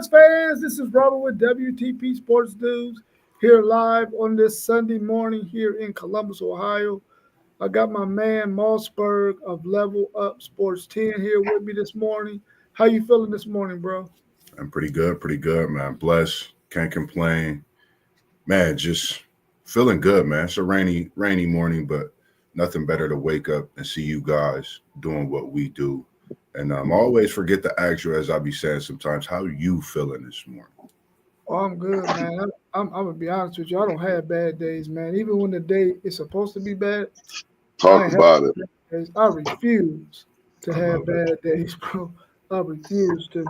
sports fans? This is Robert with WTP Sports News here live on this Sunday morning here in Columbus, Ohio. I got my man Mossberg of Level Up Sports 10 here with me this morning. How you feeling this morning, bro? I'm pretty good, man. Blessed, can't complain. Man, just feeling good, man. It's a rainy morning, but nothing better to wake up and see you guys doing what we do. And I always forget to ask you, as I be saying sometimes, how you feeling this morning? Oh, I'm good, man. I'm gonna be honest with you. I don't have bad days, man. Even when the day is supposed to be bad, I Talk ain't have about it. bad days. I refuse to I have love it. bad days, bro. I refuse to.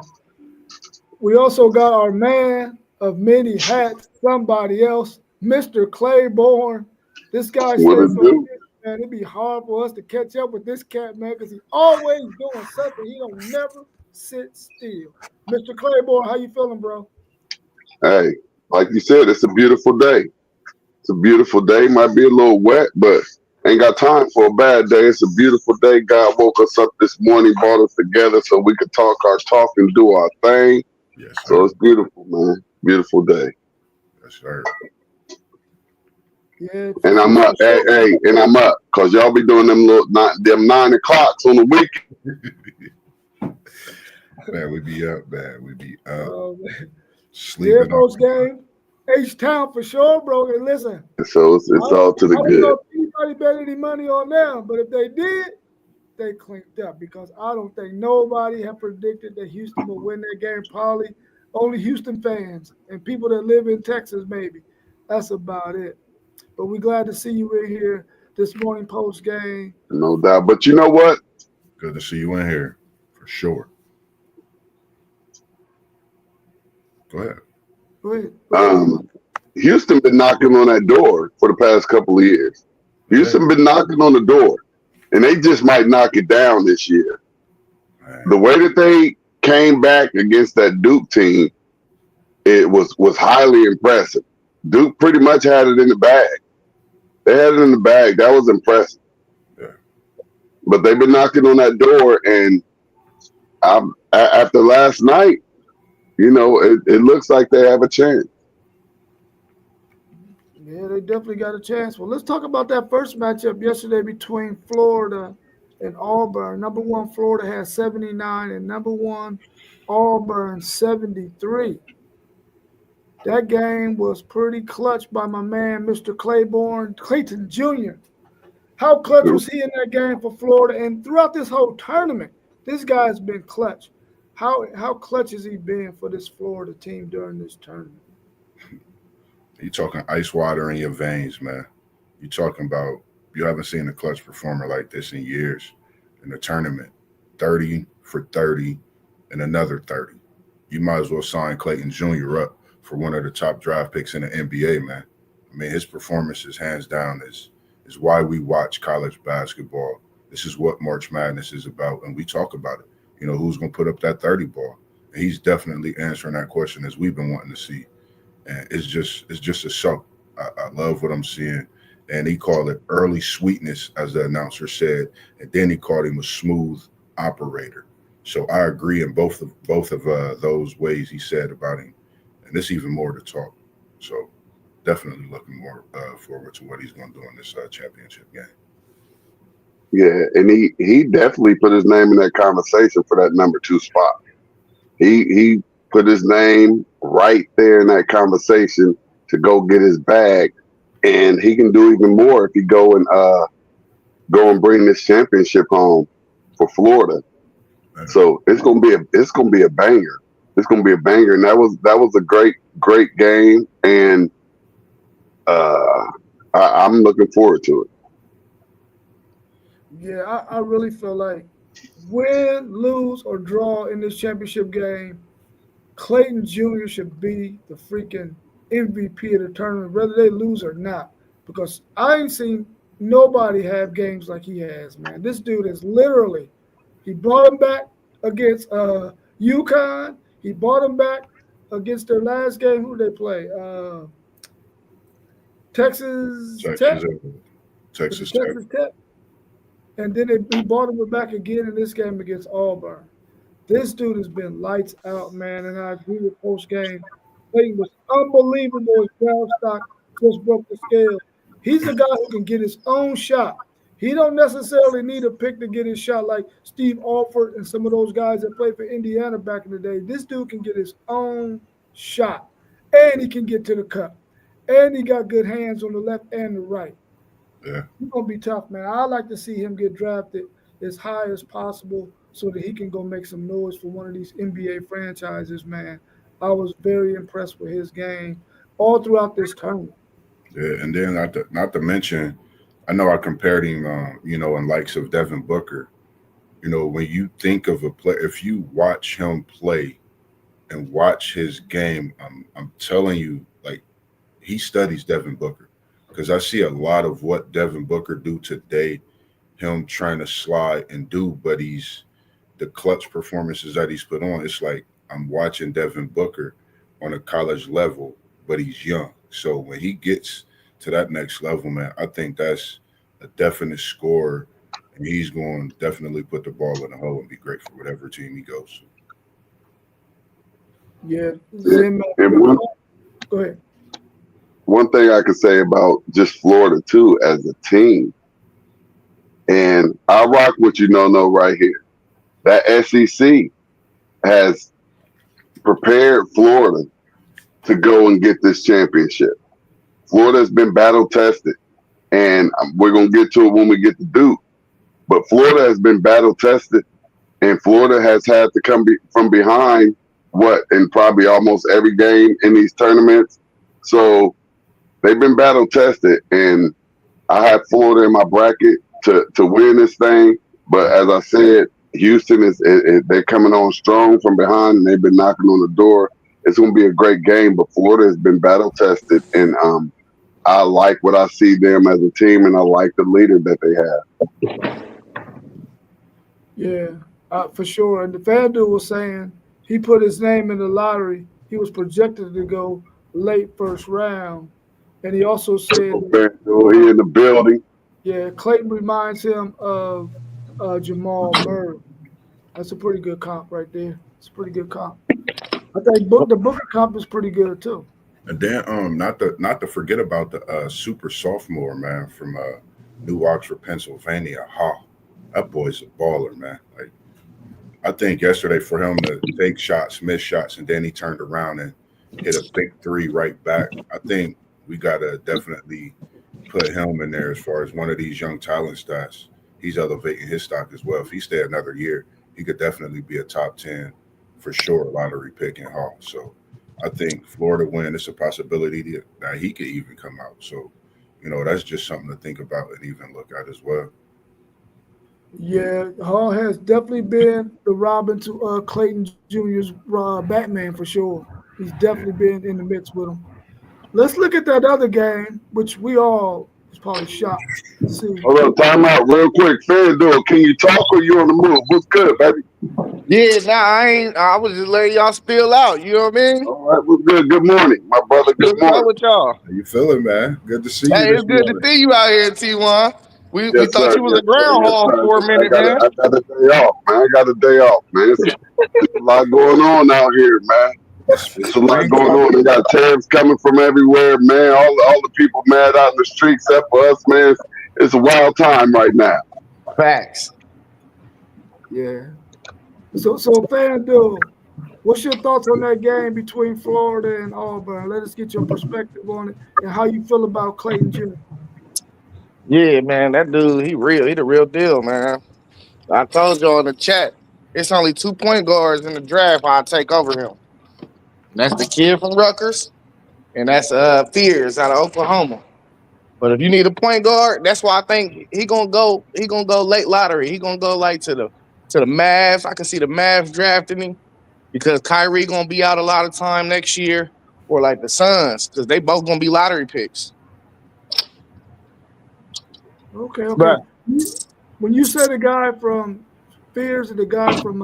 We also got our man of many hats, somebody else, Mr. Claiborne. This guy What stays it on do? it, man. It'd be hard for us to catch up with this cat, man, because he always doing something. He don't never sit still. Mr. Claiborne, how you feeling, bro? Hey, like you said, it's a beautiful day. It's a beautiful day. Might be a little wet, but ain't got time for a bad day. It's a beautiful day. God woke us up this morning, brought us together so we could talk our talk and do our thing. Yes, So sir. it's beautiful, man. Beautiful day. Yes, sir. Yeah, And I'm for up. Hey, sure. hey, and I'm up. Cause y'all be doing them 9 o'clocks on the weekend. Man, we be up, man. We be up, Yeah, sleeping off. post game. H Town for sure, bro. And listen, So it's all to the I don't know good. if anybody bet any money on them, but if they did, they cleaned up because I don't think nobody had predicted that Houston would win that game. Probably only Houston fans and people that live in Texas, maybe. That's about it. But we're glad to see you in here this morning post game. No doubt. But you know what? Good to see you in here, for sure. Go ahead. Go ahead. Go ahead. Um, Houston been knocking on that door for the past couple of years. Yeah, Houston been knocking on the door, and they just might knock it down this year. The man. way that they came back against that Duke team, it was highly impressive. Duke pretty much had it in the bag. They had it in the bag. That was impressive. Yeah. But they've been knocking on that door, and after last night, it looks like they have a chance. Yeah, they definitely got a chance. Well, let's talk about that first matchup yesterday between Florida and Auburn. Number one, Florida had 79, and number one, Auburn 73. That game was pretty clutch by my man, Mr. Claiborne Clayton Jr. How clutch was he in that game for Florida? And throughout this whole tournament, this guy's been clutch. How clutch has he been for this Florida team during this tournament? You talking ice water in your veins, man. You talking about you haven't seen a clutch performer like this in years in the tournament. 30 for 30 and another 30. You might as well sign Clayton Jr. up for one of the top draft picks in the NBA, man. I mean, his performances, hands down, is why we watch college basketball. This is what March Madness is about, and we talk about it. You know, who's going to put up that 30 ball? And he's definitely answering that question as we've been wanting to see. And it's just a show. I love what I'm seeing. And he called it early sweetness, as the announcer said, and then he called him a smooth operator. So I agree in both of those ways he said about him, and there's even more to talk. So definitely looking more forward to what he's going to do in this championship game. Yeah, and he definitely put his name in that conversation for that number 2 spot. He put his name right there in that conversation to go get his bag, and he can do even more if he go and bring this championship home for Florida. Man, So it's gonna be a banger. It's gonna be a banger, and that was a great game, and uh, I'm looking forward to it. Yeah, I really feel like win, lose, or draw in this championship game, Clayton Jr. should be the freaking MVP of the tournament, whether they lose or not. Because I ain't seen nobody have games like he has, man. This dude is literally, he brought him back against UConn. He brought him back against their last game. Who did they play? Texas Tech. Texas, Was it Texas Tech. Texas Tech? And then he brought him back again in this game against Auburn. This dude has been lights out, man, and I agree with post game. Clayton was unbelievable. His draft stock just broke the scale. He's a guy who can get his own shot. He don't necessarily need a pick to get his shot like Steve Alford and some of those guys that played for Indiana back in the day. This dude can get his own shot, and he can get to the cup, and he got good hands on the left and the right. Yeah. He's gonna be tough, man. I like to see him get drafted as high as possible so that he can go make some noise for one of these NBA franchises, man. I was very impressed with his game all throughout this tournament. Yeah, and then not to mention, I know I compared him, in likes of Devin Booker. When you think of a play, if you watch him play and watch his game, I'm telling you, like he studies Devin Booker because I see a lot of what Devin Booker do today, him trying to slide and do, but the clutch performances that he's put on. It's like I'm watching Devin Booker on a college level, but he's young. So when he gets to that next level, man, I think that's a definite scorer, and he's going to definitely put the ball in the hole and be great for whatever team he goes Yeah, Yeah. Zim, And go ahead. one thing I could say about just Florida too as a team, and I rock what you know right here. That SEC has prepared Florida to go and get this championship. Florida has been battle tested, and we're gonna get to it when we get to Duke. But Florida has been battle tested, and Florida has had to come from behind in probably almost every game in these tournaments. So they've been battle tested, and I had Florida in my bracket to win this thing. But as I said, Houston they're coming on strong from behind, and they've been knocking on the door. It's going to be a great game, but Florida has been battle tested, and I like what I see them as a team, and I like the leader that they have. Yeah, for sure. And the fan dude was saying he put his name in the lottery. He was projected to go late first round. And he also said, He in the building. yeah, Clayton reminds him of Jamal Murray. That's a pretty good comp right there. It's a pretty good comp. I think the Booker comp is pretty good too. And then not to forget about the super sophomore, man, from New Oxford, Pennsylvania. That boy's a baller, man. Like I think yesterday for him to take shots, miss shots, and then he turned around and hit a big three right back. I think we gotta definitely put him in there as far as one of these young talent stats. He's elevating his stock as well. If he stay another year, he could definitely be a top 10 for sure lottery pick in Hall. So I think Florida win. It's a possibility that he could even come out. So that's just something to think about and even look at as well. Yeah, Hall has definitely been the Robin to Clayton Jr.'s Batman for sure. He's definitely been in the mix with him. Let's look at that other game, which we all was probably shocked to see. Hold on, time out real quick. FanDuel, can you talk or you on the move? What's good, baby? Yeah, nah, I ain't. I was just letting y'all spill out. You know what I mean? All right, what's good? Good morning, my brother. Good What's up morning. with y'all? How you feeling, man? Good to see you Hey, this it's good to morning. see you out here, T1. We Yes, thought sir. you was Yes, a sir. Yes, groundhog sir. for a minute, man. I got a day off, man. I got a day off, man. It's a lot going on out here, man. It's It's a lot spring going coming. on. They got tariffs coming from everywhere, man. All the people mad out in the street, except for us, man. It's a wild time right now. Facts. Yeah. So FanDuel, what's your thoughts on that game between Florida and Auburn? Let us get your perspective on it and how you feel about Clayton Jr. Yeah, man, that dude, he real. He the real deal, man. I told y'all in the chat, it's only 2 point guards in the draft I'll take over him. That's the kid from Rutgers, and that's Fears out of Oklahoma. But if you need a point guard, that's why I think he gonna go. He gonna go late lottery. He gonna go like to the Mavs. I can see the Mavs drafting him because Kyrie gonna be out a lot of time next year, or like the Suns because they both gonna be lottery picks. Okay. But When you say the guy from Fears and the guy from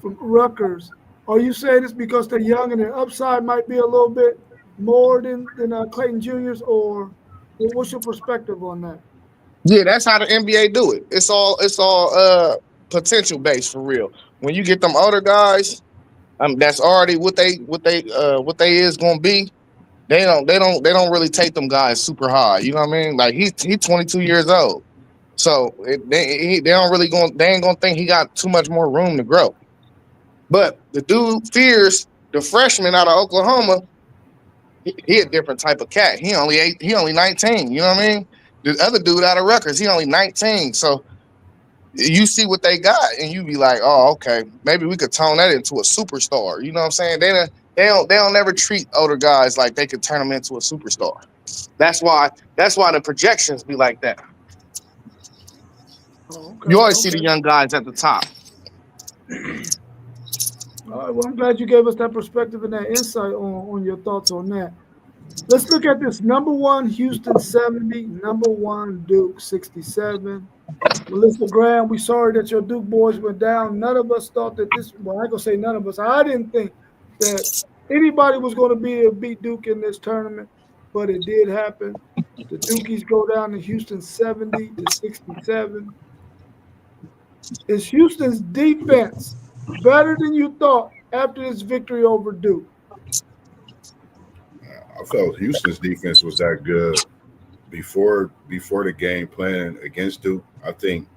Rutgers, are you saying it's because they're young and their upside might be a little bit more than Clayton Jr.'s, or what's your perspective on that? yeah, that's how the NBA do it. It's all potential based for real. when you get them older guys, that's already what they is gonna be. They don't really take them guys super high. You know what I mean? Like he's 22 years old, so they don't really they ain't gonna think he got too much more room to grow. But the dude fears the freshman out of Oklahoma. He a different type of cat. He only 19. You know what I mean? The other dude out of Rutgers, he only 19. So you see what they got, and you be like, oh, okay, maybe we could tone that into a superstar. You know what I'm saying? They don't never treat older guys like they could turn them into a superstar. That's why the projections be like that. Oh, You okay, always see the okay. young guys at the top. All right, well, I'm glad you gave us that perspective and that insight on your thoughts on that. Let's look at this. Number one, Houston 70. Number one, Duke 67. Melissa Graham, we sorry that your Duke boys went down. None of us thought that this, well, I ain't gonna say none of us. I didn't think that anybody was going to be able to beat Duke in this tournament, but it did happen. The Dukies go down to Houston 70 to 67. Is Houston's defense better than you thought after this victory over Duke? I felt Houston's defense was that good before the game plan against Duke. I think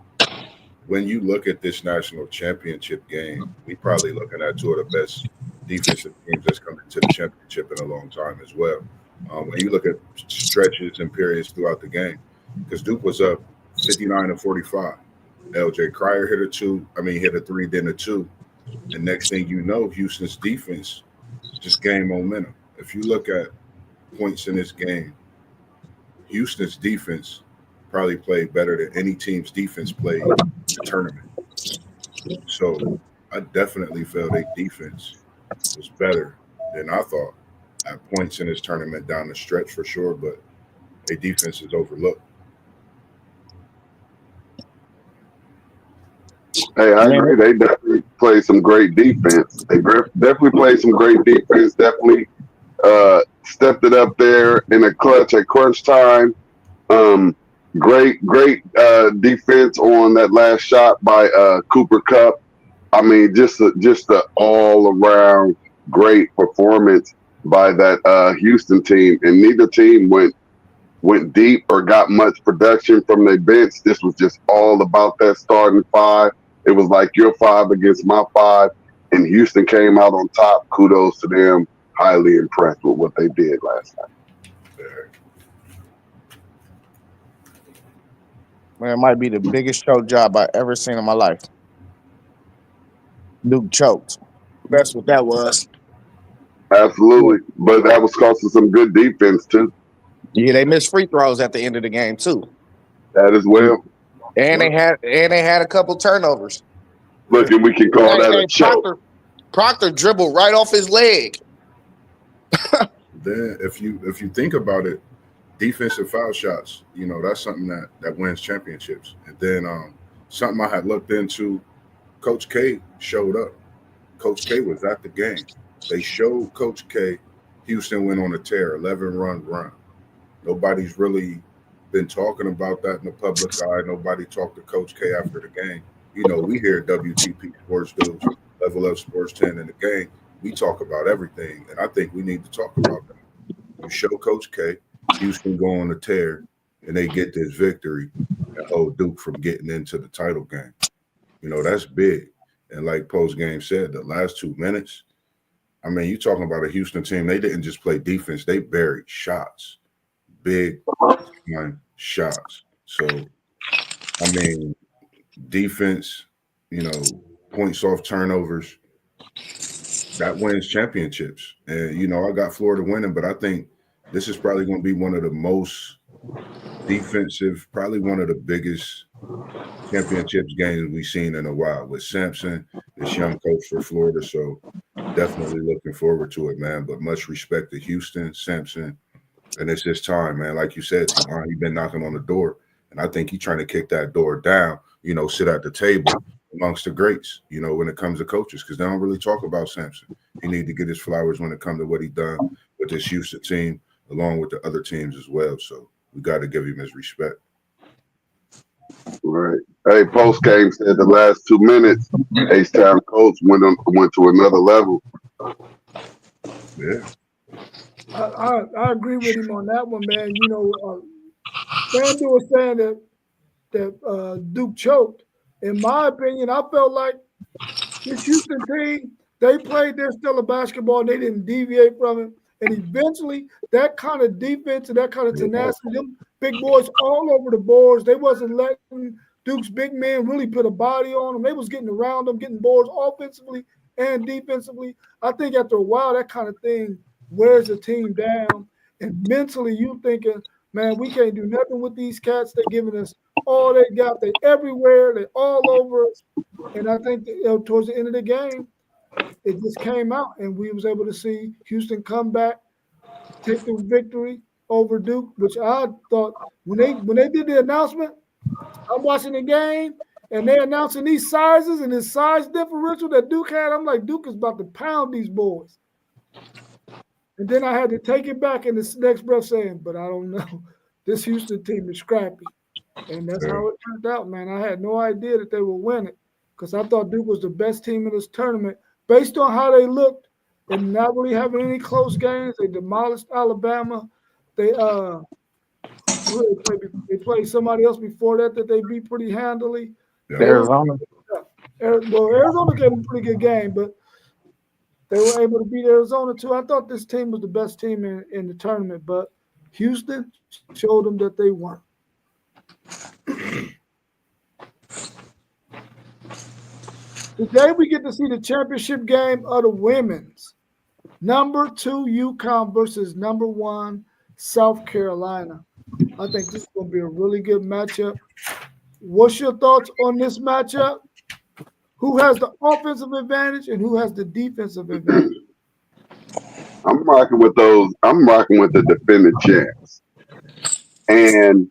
when you look at this national championship game, we probably looking at two of the best defensive teams that's coming to the championship in a long time as well. When you look at stretches and periods throughout the game, because Duke was up 59 to 45. LJ Cryer hit a two, hit a three, then a two. And next thing you know, Houston's defense just gained momentum. If you look at points in this game, Houston's defense probably played better than any team's defense played in the tournament. So I definitely felt their defense was better than I thought at points in this tournament down the stretch for sure, but their defense is overlooked. Hey, I Man, agree. They definitely play some great defense. They definitely played some great defense. Definitely stepped it up there in a clutch at crunch time. Um, great defense on that last shot by Cooper Cup. I mean, just a all around great performance by that Houston team, and neither team went deep or got much production from their bench. This was just all about that starting five. It was like your five against my five, and Houston came out on top. Kudos to them. Highly impressed with what they did last night. man, it might be the biggest choke job I ever seen in my life. Duke choked. That's what that was. Absolutely, but that was costing some good defense too. Yeah, they missed free throws at the end of the game too, That as well. and they had a couple turnovers. Look, and we can call Hey, that a hey, choke. Proctor dribbled right off his leg. Then if you think about it, defensive foul shots, that's something that wins championships. And then something I had looked into, Coach K showed up. Coach K was at the game. They showed Coach K. Houston went on a tear, 11-run. Nobody's really been talking about that in the public eye. Nobody talked to Coach K after the game. We hear WTP Sports Dudes, Level Up Sports 10 in the game. We talk about everything, and I think we need to talk about that. You show Coach K, Houston go on a tear, and they get this victory and hold Duke from getting into the title game. That's big. And like post game said, the last 2 minutes, you talking about a Houston team, they didn't just play defense, they buried shots, big time shots. So, defense, points off turnovers, that wins championships. And, I got Florida winning, but I think this is probably going to be one of the most defensive, probably one of the biggest championships games we've seen in a while with Sampson, this young coach for Florida. So definitely looking forward to it, man. But much respect to Houston, Sampson, and it's his time, man. Like you said, T-Mon, he's been knocking on the door, and I think he's trying to kick that door down, sit at the table amongst the greats, when it comes to coaches, because they don't really talk about Sampson. He need to get his flowers when it comes to what he done with this Houston team, along with the other teams as well. So we got to give him his respect. Right. Hey, post game said the last 2 minutes, H-Town coach went to another level. Yeah. I agree with him on that one, man. You know, FanDuel was saying that Duke choked. In my opinion, I felt like this Houston team, they played their still of basketball and they didn't deviate from it. And eventually, that kind of defense and that kind of tenacity, them big boys all over the boards, they wasn't letting Duke's big men really put a body on them. They was getting around them, getting boards offensively and defensively. I think after a while, that kind of thing wears a team down. And mentally, you thinking, man, we can't do nothing with these cats. They're giving us all they got. They everywhere. They all over us. And I think that, towards the end of the game, it just came out, and we was able to see Houston come back, take the victory over Duke, which I thought when they did the announcement, I'm watching the game, and they're announcing these sizes and this size differential that Duke had. I'm like, Duke is about to pound these boys. And then I had to take it back in the next breath saying, but I don't know. This Houston team is scrappy. And that's how it turned out, man. I had no idea that they would win it because I thought Duke was the best team in this tournament based on how they looked and not really having any close games. They demolished Alabama. They they played somebody else before that they beat pretty handily. Yeah. Arizona. Well, Arizona gave them a pretty good game, but they were able to beat Arizona too. I thought this team was the best team in the tournament, but Houston showed them that they weren't. Today we get to see the championship game of the women's. Number 2 UConn versus number 1 South Carolina. I think this is going to be a really good matchup. What's your thoughts on this matchup? Who has the offensive advantage and who has the defensive advantage? I'm rocking with those. I'm rocking with the defending champs. And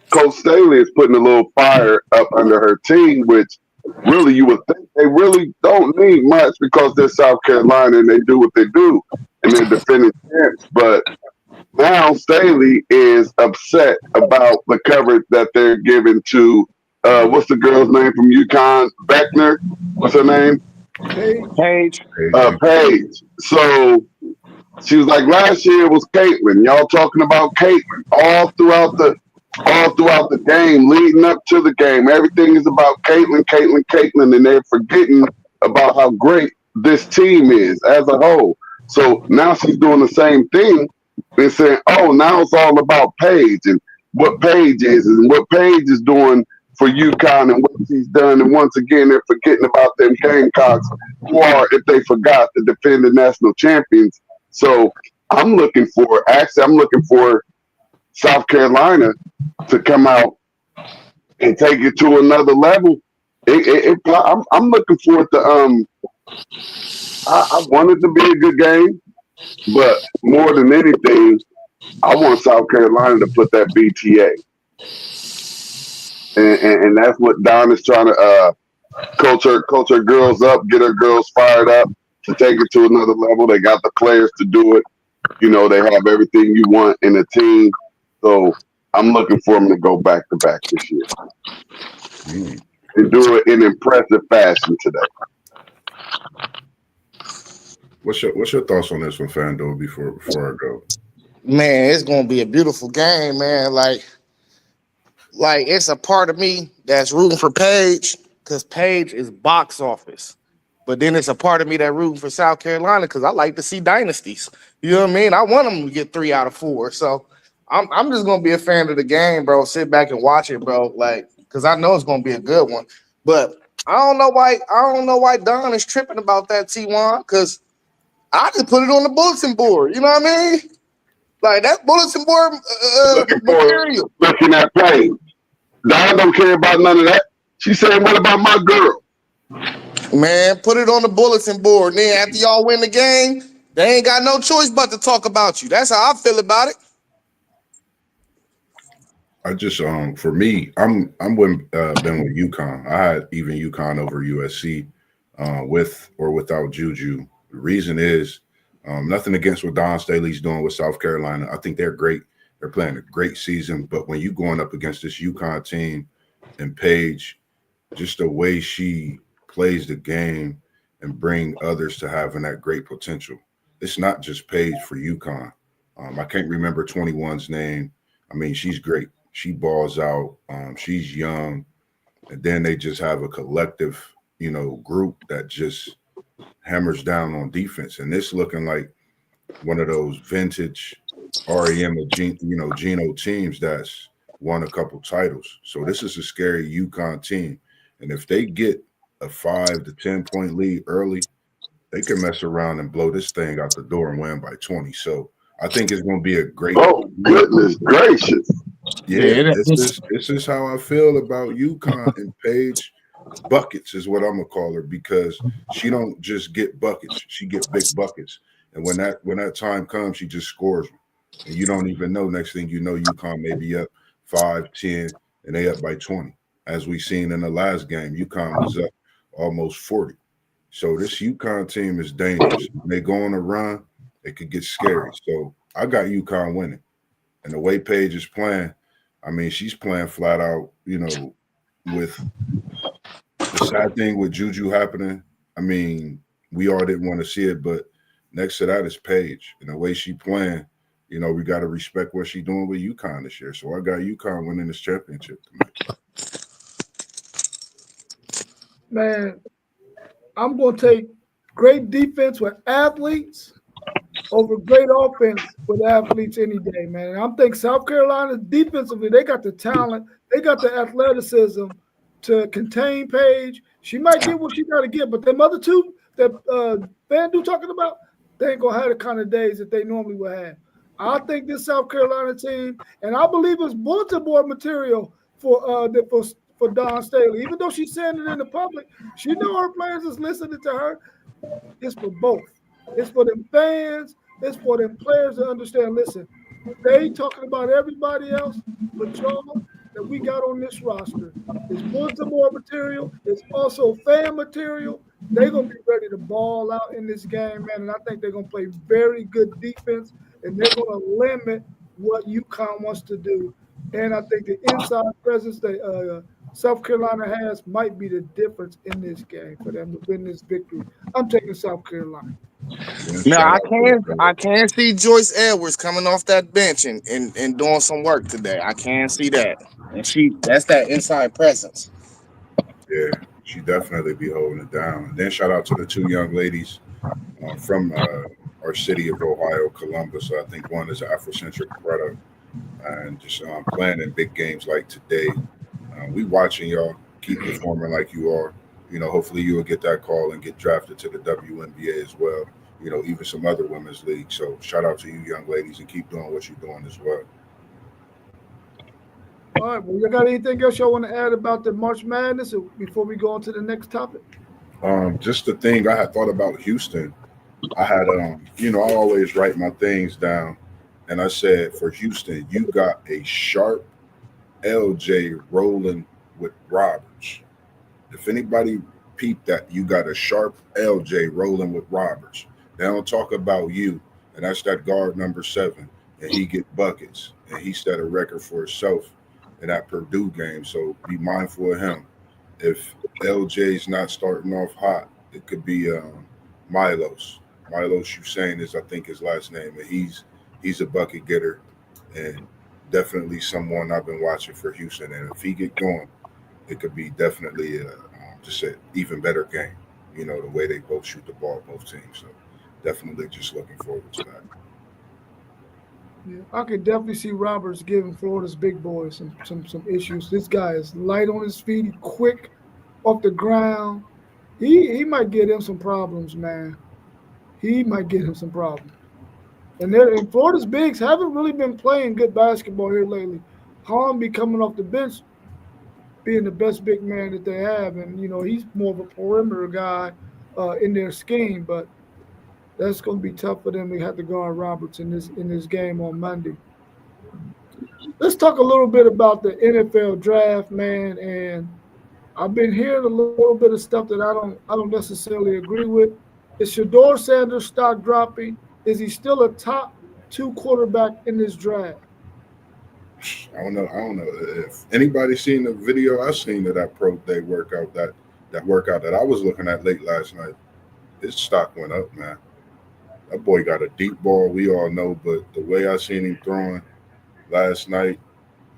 Coach Staley is putting a little fire up under her team, which really you would think they really don't need much because they're South Carolina and they do what they do and they're defending champs. But now Staley is upset about the coverage that they're giving to what's the girl's name from UConn? Beckner? What's her name? Page. Paige. So she was like, last year it was Caitlin. Y'all talking about Caitlin all throughout the game, leading up to the game. Everything is about Caitlin, Caitlin, Caitlin, and they're forgetting about how great this team is as a whole. So now she's doing the same thing and saying, oh, now it's all about Paige and what Paige is and what Paige is doing for UConn and what she's done. And once again, they're forgetting about them Gamecocks who are, if they forgot, to defend the national champions. So I'm looking for South Carolina to come out and take it to another level. I'm looking for it to I want it to be a good game, but more than anything, I want South Carolina to put that BTA. And that's what Don is trying to coach her girls up, get her girls fired up to take it to another level. They got the players to do it. You know, they have everything you want in a team. So I'm looking for them to go back to back this year and do it in impressive fashion today. What's your thoughts on this one, FanDuel, before I go? Man, it's gonna be a beautiful game, man. Like it's a part of me that's rooting for Paige because Paige is box office. But then it's a part of me that rooting for South Carolina because I like to see dynasties. You know what I mean? I want them to get 3 out of 4. So I'm just gonna be a fan of the game, bro. Sit back and watch it, bro. Like, because I know it's gonna be a good one. But I don't know why Don is tripping about that, T1, because I just put it on the bulletin board. You know what I mean? Like that bulletin board material. Looking at Paige. Don don't care about none of that. She said, what about my girl? Man, put it on the bulletin board. And then after y'all win the game, they ain't got no choice but to talk about you. That's how I feel about it. I just for me, I'm been with UConn. I had even UConn over USC with or without Juju. The reason is nothing against what Don Staley's doing with South Carolina. I think they're great. They're playing a great season. But when you're going up against this UConn team And Paige, just the way she plays the game and bring others to having that great potential. It's not just Paige for UConn. I can't remember 21's name. I mean, she's great. She balls out. She's young, and then they just have a collective, group that just hammers down on defense. And this looking like one of those vintage REM or Geno teams that's won a couple titles. So this is a scary UConn team. And if they get a 5 to 10 point lead early, they can mess around and blow this thing out the door and win by 20. So I think it's going to be a great. Oh goodness gracious! Yeah, this is how I feel about UConn and Paige buckets is what I'm gonna call her because she don't just get buckets, she get big buckets. And when that time comes, she just scores them. And you don't even know. Next thing you know, UConn may be up 5-10, and they up by 20. As we seen in the last game, UConn was up almost 40. So this UConn team is dangerous. When they go on a run, it could get scary. So I got UConn winning. And the way Paige is playing, I mean, she's playing flat out, with the sad thing with Juju happening. I mean, we all didn't want to see it, but next to that is Paige. And the way she playing, we got to respect what she's doing with UConn this year. So I got UConn winning this championship tonight. Man, I'm going to take great defense with athletes over great offense with athletes any day, man. And I'm thinking South Carolina defensively, they got the talent, they got the athleticism to contain Paige. She might get what she got to get, but them other two that Vandu talking about, they ain't gonna have the kind of days that they normally would have. I think this South Carolina team, and I believe it's bulletin board material for Dawn Staley. Even though she's saying it in the public, she know her players is listening to her. It's for both. It's for them fans. It's for them players to understand. Listen, they talking about everybody else, but y'all that we got on this roster is bulletin board material. It's also fan material. They're gonna be ready to ball out in this game, man. And I think they're gonna play very good defense, and they're gonna limit what UConn wants to do. And I think the inside presence that South Carolina has might be the difference in this game for them to win this victory. I'm taking South Carolina. Now I can see Joyce Edwards coming off that bench and doing some work today. I can see that. And that's that inside presence. Yeah, she definitely be holding it down. And then shout out to the two young ladies from our city of Ohio, Columbus. I think one is an Afrocentric product and just playing in big games like today. We watching y'all keep performing like you are. Hopefully you will get that call and get drafted to the WNBA as well. Even some other women's leagues. So shout out to you young ladies and keep doing what you're doing as well. All right, well, you got anything else y'all want to add about the March Madness before we go on to the next topic? Just the thing I had thought about Houston. I had I always write my things down, and I said for Houston, you got a sharp LJ rolling with Roberts. If anybody peeped that, you got a sharp LJ rolling with Roberts. They don't talk about you, and that's that guard number 7, and he get buckets, and he set a record for himself in that Purdue game. So be mindful of him. If LJ's not starting off hot, it could be Milos. Milos Hussein is, I think, his last name, and he's a bucket getter, and definitely someone I've been watching for Houston. And if he get going, it could be definitely just an even better game. The way they both shoot the ball, both teams. So definitely just looking forward to that. Yeah, I could definitely see Roberts giving Florida's big boys some issues. This guy is light on his feet, quick off the ground. He might get him some problems, man. He might get him some problems. And Florida's bigs haven't really been playing good basketball here lately. Harm be coming off the bench, being the best big man that they have, and he's more of a perimeter guy in their scheme. But that's going to be tough for them to have to guard Roberts in this game on Monday. Let's talk a little bit about the NFL draft, man. And I've been hearing a little bit of stuff that I don't necessarily agree with. Is Shador Sanders stock dropping? Is he still a top 2 quarterback in this draft? I don't know if anybody seen the video I seen of that pro day workout that workout that I was looking at late last night. His stock went up, man. That boy got a deep ball, we all know, but the way I seen him throwing last night,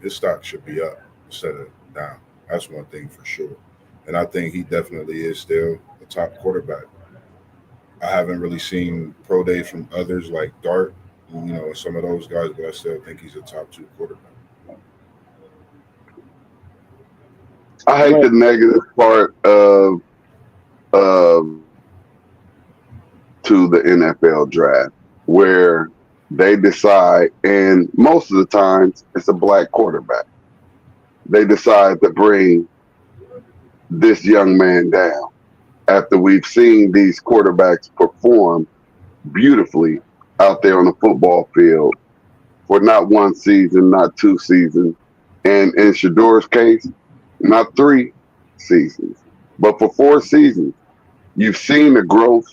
his stock should be up instead of down. That's one thing for sure. And I think he definitely is still a top quarterback. I haven't really seen pro days from others like Dart, some of those guys, but I still think he's a top two quarterback. I hate Well, the negative part of to the NFL draft where they decide, and most of the times it's a black quarterback. They decide to bring this young man down after we've seen these quarterbacks perform beautifully out there on the football field for not one season, not two seasons, and in Shador's case, not three seasons, but for 4 seasons. You've seen the growth,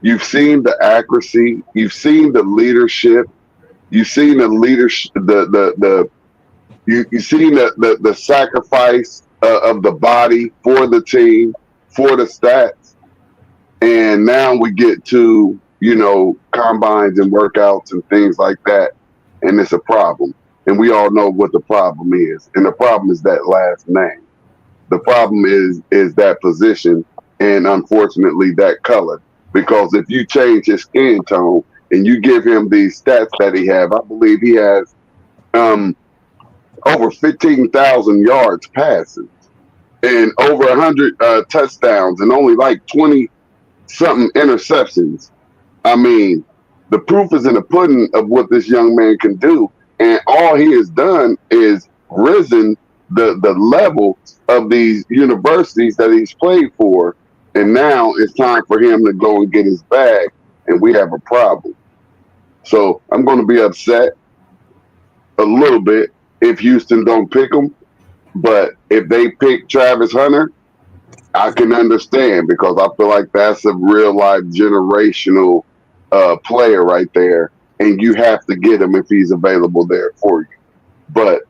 you've seen the accuracy, you've seen the leadership, you've seen the leadership, you've seen the sacrifice of the body for the team, for the stats, and now we get to combines and workouts and things like that, and it's a problem. And we all know what the problem is, and the problem is that last name. The problem is that position, and unfortunately that color. Because if you change his skin tone and you give him these stats that he have, I believe he has um, over 15,000 yards passing and over 100 touchdowns and only like 20 something interceptions. I mean, the proof is in the pudding of what this young man can do, and all he has done is risen the level of these universities that he's played for, and now it's time for him to go and get his bag, and we have a problem. So I'm going to be upset a little bit if Houston don't pick him, but if they pick Travis Hunter, I can understand because I feel like that's a real life generational player right there, and you have to get him if he's available there for you. But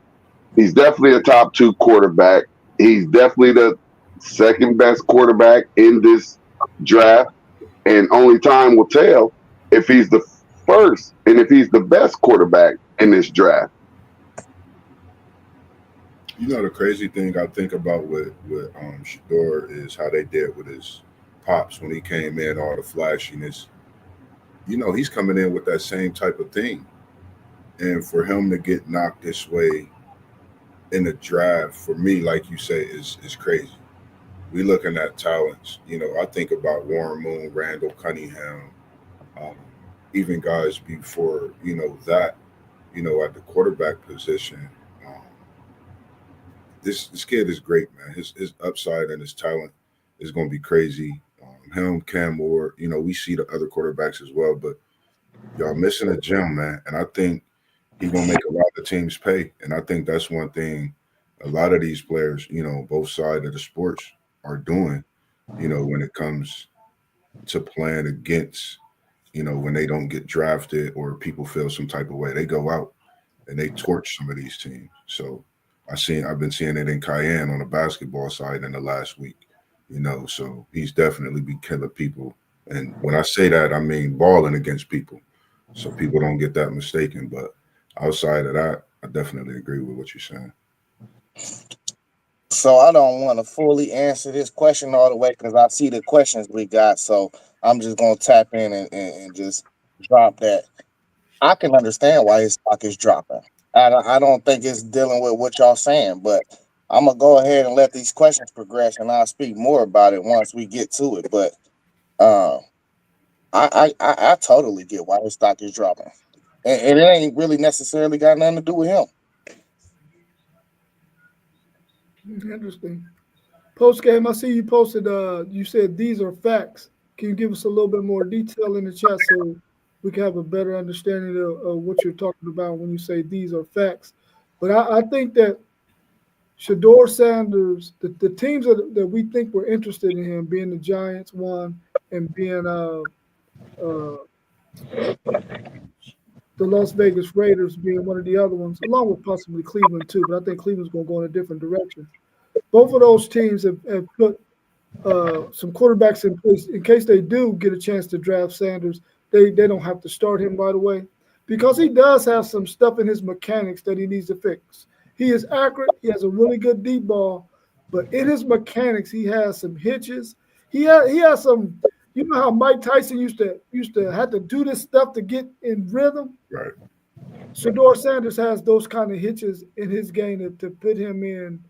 he's definitely a top two quarterback. He's definitely the second best quarterback in this draft, and only time will tell if he's the first and if he's the best quarterback in this draft. The crazy thing I think about with Shador is how they did with his pops when he came in, all the flashiness. He's coming in with that same type of thing, and for him to get knocked this way in the draft, for me, like you say, is crazy. We looking at talents. I think about Warren Moon, Randall Cunningham, um, even guys before that. At the quarterback position. Um, this kid is great, man. His upside and his talent is going to be crazy. Him, Cam Ward, we see the other quarterbacks as well, but y'all missing a gem, man. And I think he's gonna make a lot of teams pay. And I think that's one thing a lot of these players, both sides of the sports are doing, when it comes to playing against, when they don't get drafted or people feel some type of way. They go out and they torch some of these teams. So I've been seeing it in Cayenne on the basketball side in the last week. So he's definitely be killing people. And when I say that, I mean balling against people. So people don't get that mistaken. But outside of that, I definitely agree with what you're saying. so I don't want to fully answer this question all the way because I see the questions we got. So I'm just gonna tap in and just drop that. I can understand why his stock is dropping. I don't think it's dealing with what y'all saying, but I'm gonna go ahead and let these questions progress, and I'll speak more about it once we get to it. But uh, I totally get why his stock is dropping, and it ain't really necessarily got nothing to do with him. Interesting. Post game, I see you posted. You said these are facts. Can you give us a little bit more detail in the chat so we can have a better understanding of what you're talking about when you say these are facts? But I think that Shador Sanders, the teams that we think were interested in him, being the Giants one, and being uh, the Las Vegas Raiders being one of the other ones, along with possibly Cleveland too. But I think Cleveland's going to go in a different direction. Both of those teams have put some quarterbacks in place in case they do get a chance to draft Sanders. They don't have to start him right away because he does have some stuff in his mechanics that he needs to fix. He is accurate. He has a really good deep ball, but in his mechanics, he has some hitches. He has some. You know how Mike Tyson used to have to do this stuff to get in rhythm. Right. Shedeur Sanders has those kind of hitches in his game to put him in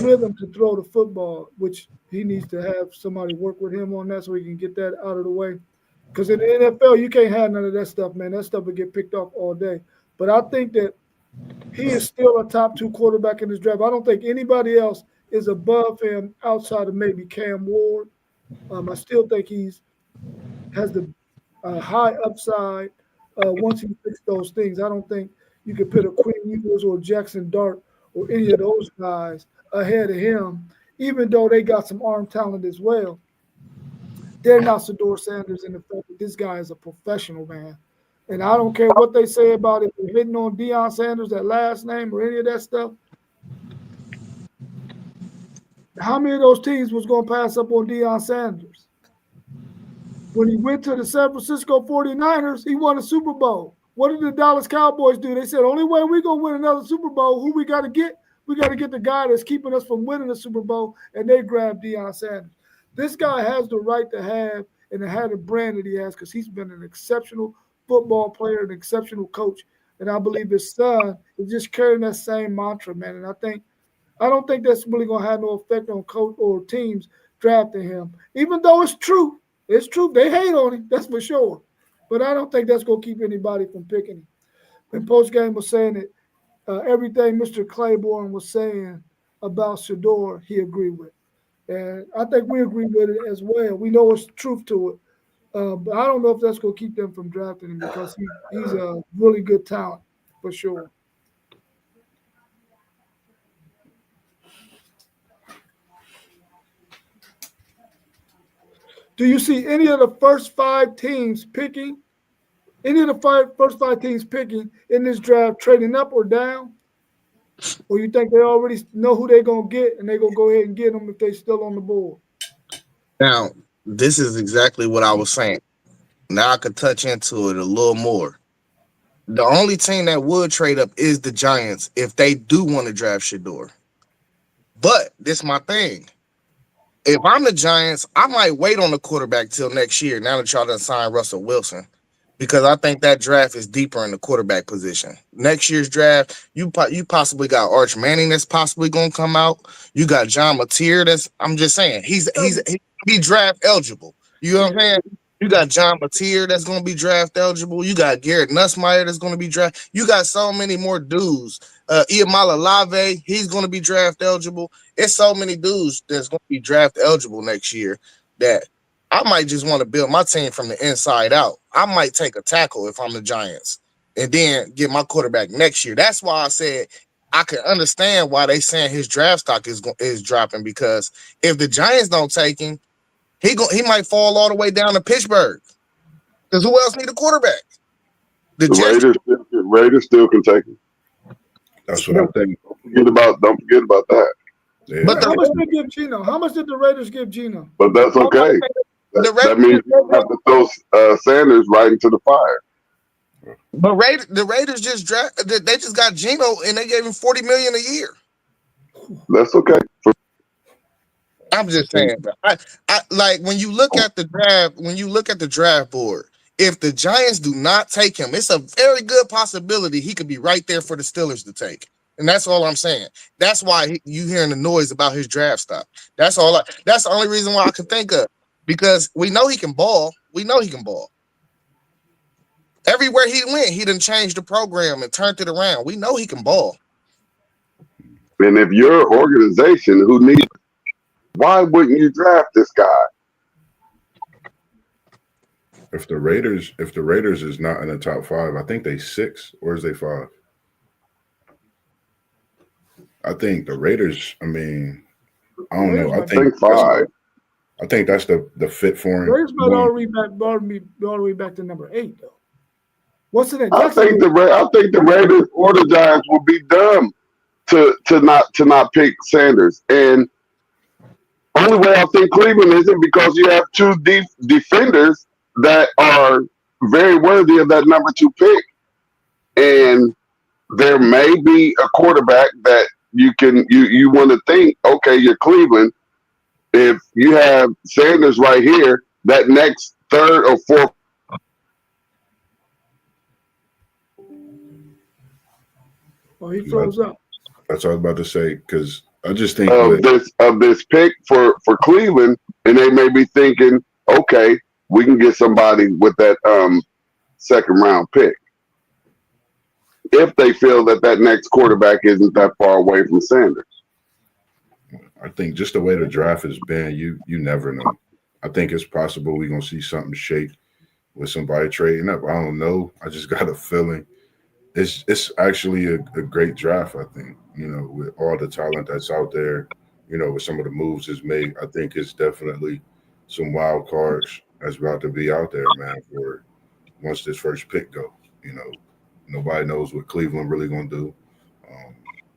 rhythm to throw the football, which he needs to have somebody work with him on that so he can get that out of the way. Because in the NFL, you can't have none of that stuff, man. That stuff will get picked off all day. But I think that he is still a top 2 quarterback in this draft. I don't think anybody else is above him outside of maybe Cam Ward. I still think has the high upside once he fixes those things. I don't think you could put a Quinn Ewers or Jackson Dart or any of those guys ahead of him, even though they got some arm talent as well. They're not Shedeur Sanders in the fact that this guy is a professional, man. And I don't care what they say about it. They're hitting on Deion Sanders, that last name, or any of that stuff. How many of those teams was going to pass up on Deion Sanders? When he went to the San Francisco 49ers, he won a Super Bowl. What did the Dallas Cowboys do? They said, only way we're going to win another Super Bowl, who we got to get? We got to get the guy that's keeping us from winning the Super Bowl, and they grabbed Deion Sanders. This guy has the right to have and to have the brand that he has because he's been an exceptional football player, an exceptional coach. And I believe his son is just carrying that same mantra, man. And I don't think that's really going to have no effect on coach or teams drafting him, even though it's true. It's true. They hate on him, that's for sure. But I don't think that's going to keep anybody from picking him. And postgame was saying that everything Mr. Claiborne was saying about Shedeur, he agreed with. And I think we agree with it as well. We know it's truth to it. But I don't know if that's going to keep them from drafting him because he's a really good talent for sure. Do you see any of the first 5 teams picking, first 5 teams picking in this draft trading up or down? Or you think they already know who they're going to get and they're going to go ahead and get them if they're still on the board? Now, this is exactly what I was saying. Now I could touch into it a little more. The only team that would trade up is the Giants if they do want to draft Shedeur. But this is my thing. If I'm the Giants, I might wait on the quarterback till next year now that y'all done signed Russell Wilson because I think that draft is deeper in the quarterback position. Next year's draft, you possibly got Arch Manning that's possibly going to come out. You got John Mateer I'm just saying, he's be draft eligible. You know what I'm saying? You got John Mateer that's going to be draft eligible. You got Garrett Nussmeier that's going to be draft. You got so many more dudes. Iamala Lave, he's going to be draft eligible. It's so many dudes that's going to be draft eligible next year that I might just want to build my team from the inside out. I might take a tackle if I'm the Giants and then get my quarterback next year. That's why I said I can understand why they saying his draft stock is dropping because if the Giants don't take him, he might fall all the way down to Pittsburgh. Because who else need a quarterback? The Raiders still can take him. That's what I'm thinking. Don't forget about that. Yeah. But how much did they give Geno? How much did the Raiders give Geno? But that's okay. That means you have to throw Sanders right into the fire. But the Raiders they just got Geno and they gave him $40 million a year. That's okay. I'm just saying, bro. I like when you look at the draft board, if the Giants do not take him, it's a very good possibility he could be right there for the Steelers to take. And that's all I'm saying. That's why you hearing the noise about his draft stock. That's the only reason why I can think of. Because we know he can ball. Everywhere he went, he done changed the program and turned it around. We know he can ball. And if your organization who needs, why wouldn't you draft this guy? If the Raiders is not in the top 5, I think they 6 or is they 5? I think the Raiders. I mean, I don't know. I think 5. I think that's the fit for him. Raiders might already be all the way back to number 8 though. What's in it? I think the Raiders or the Giants would be dumb to not pick Sanders. And only way I think Cleveland isn't because you have two defenders that are very worthy of that number 2 pick. And there may be a quarterback that you want to think, okay, you're Cleveland. If you have Sanders right here, that next third or fourth he froze up. That's what I was about to say, because I just think of this pick for Cleveland, and they may be thinking, okay, we can get somebody with that second round pick if they feel that next quarterback isn't that far away from Sanders. I think just the way the draft has been, you never know. I think it's possible we're gonna see something shake with somebody trading up. I don't know. I just got a feeling it's actually a great draft. I think, with all the talent that's out there, with some of the moves it's made, I think it's definitely some wild cards that's about to be out there, man. For once this first pick goes, nobody knows what Cleveland really gonna do.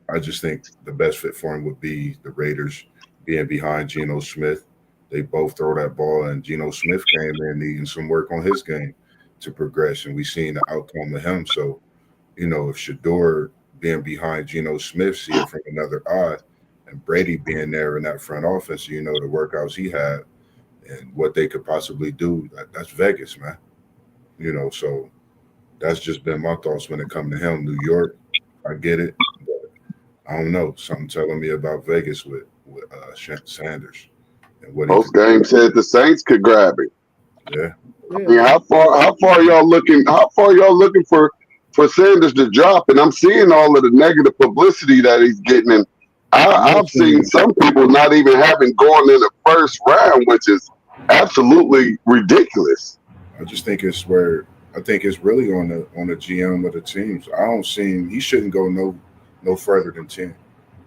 I just think the best fit for him would be the Raiders being behind Geno Smith. They both throw that ball, and Geno Smith came in needing some work on his game to progress, and we seen the outcome of him. So, if Shador being behind Geno Smith, see it from another eye, and Brady being there in that front office, the workouts he had and what they could possibly do, that's Vegas, man. So that's just been my thoughts when it comes to him. New York, I get it, but I don't know. Something telling me about Vegas with Sanders and what Most games said the Saints could grab it. Yeah. I mean, how far y'all looking? How far y'all looking for Sanders to drop? And I'm seeing all of the negative publicity that he's getting, and I've seen some people not even having gone in the first round, which is absolutely ridiculous. I just think it's really on the GM of the teams. I don't see he shouldn't go no further than 10,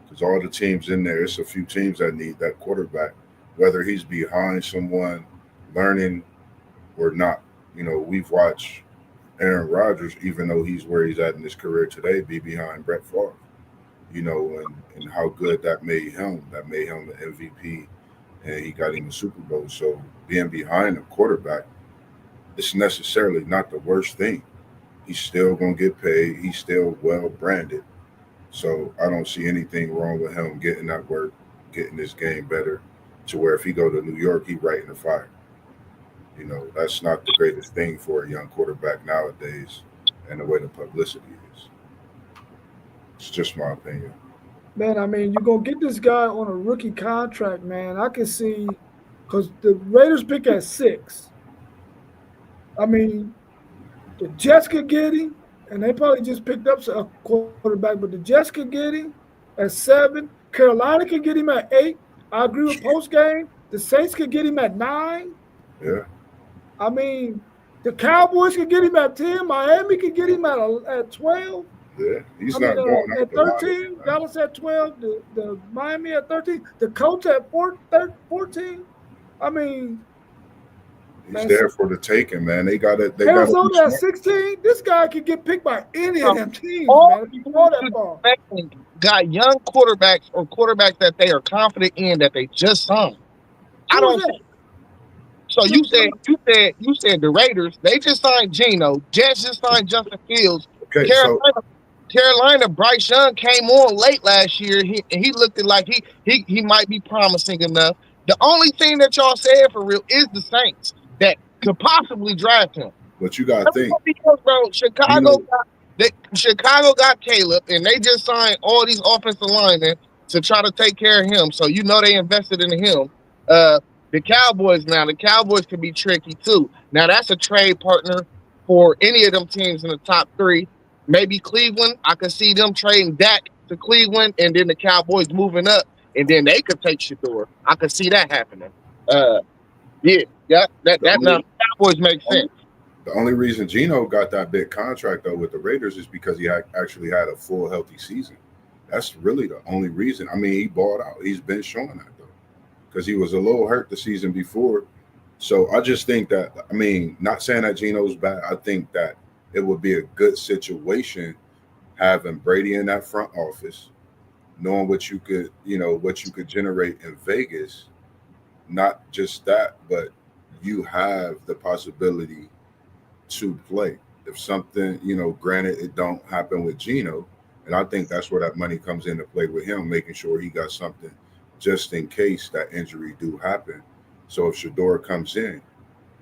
because all the teams in there, it's a few teams that need that quarterback, whether he's behind someone learning or not. We've watched Aaron Rodgers, even though he's where he's at in his career today, be behind Brett Favre, and how good that made him. That made him the MVP, and he got him a Super Bowl. So being behind a quarterback, it's necessarily not the worst thing. He's still going to get paid. He's still well branded. So I don't see anything wrong with him getting that work, getting his game better, to where if he go to New York, he right in the fire. That's not the greatest thing for a young quarterback nowadays, and the way the publicity is. It's just my opinion. Man, I mean, you're going to get this guy on a rookie contract, man. I can see, because the Raiders pick at 6. I mean, the Jets could get him, and they probably just picked up a quarterback, but the Jets could get him at 7. Carolina could get him at 8. I agree with postgame. The Saints could get him at 9. Yeah. I mean, the Cowboys could get him at 10. Miami could get him at 12. Yeah, he's not going at 13. Dallas at 12. The Miami at 13. The Colts at 14. I mean, he's there for the taking, man. They got it. Arizona at 16. This guy could get picked by any of them teams, man. If you throw that ball. Got young quarterbacks or quarterbacks that they are confident in that they just signed. I don't think. So you said the Raiders, they just signed Geno. Jets just signed Justin Fields. Okay, Carolina, Bryce Young came on late last year. He looked like he might be promising enough. The only thing that y'all said for real is the Saints that could possibly draft him. But you gotta think, because, bro, Chicago got Caleb, and they just signed all these offensive linemen to try to take care of him. So they invested in him. The Cowboys can be tricky too. Now that's a trade partner for any of them teams in the top 3. Maybe Cleveland. I could see them trading Dak to Cleveland, and then the Cowboys moving up, and then they could take Shador. I could see that happening. That Cowboys make sense. The only reason Geno got that big contract though with the Raiders is because he actually had a full healthy season. That's really the only reason. I mean, he balled out. He's been showing that though, because he was a little hurt the season before. So I just think that, I mean, not saying that Geno's bad. I think that it would be a good situation having Brady in that front office, knowing what you could, what you could generate in Vegas. Not just that, but you have the possibility to play. If something, granted it don't happen with Gino, and I think that's where that money comes into play with him, making sure he got something just in case that injury do happen. So if Shador comes in,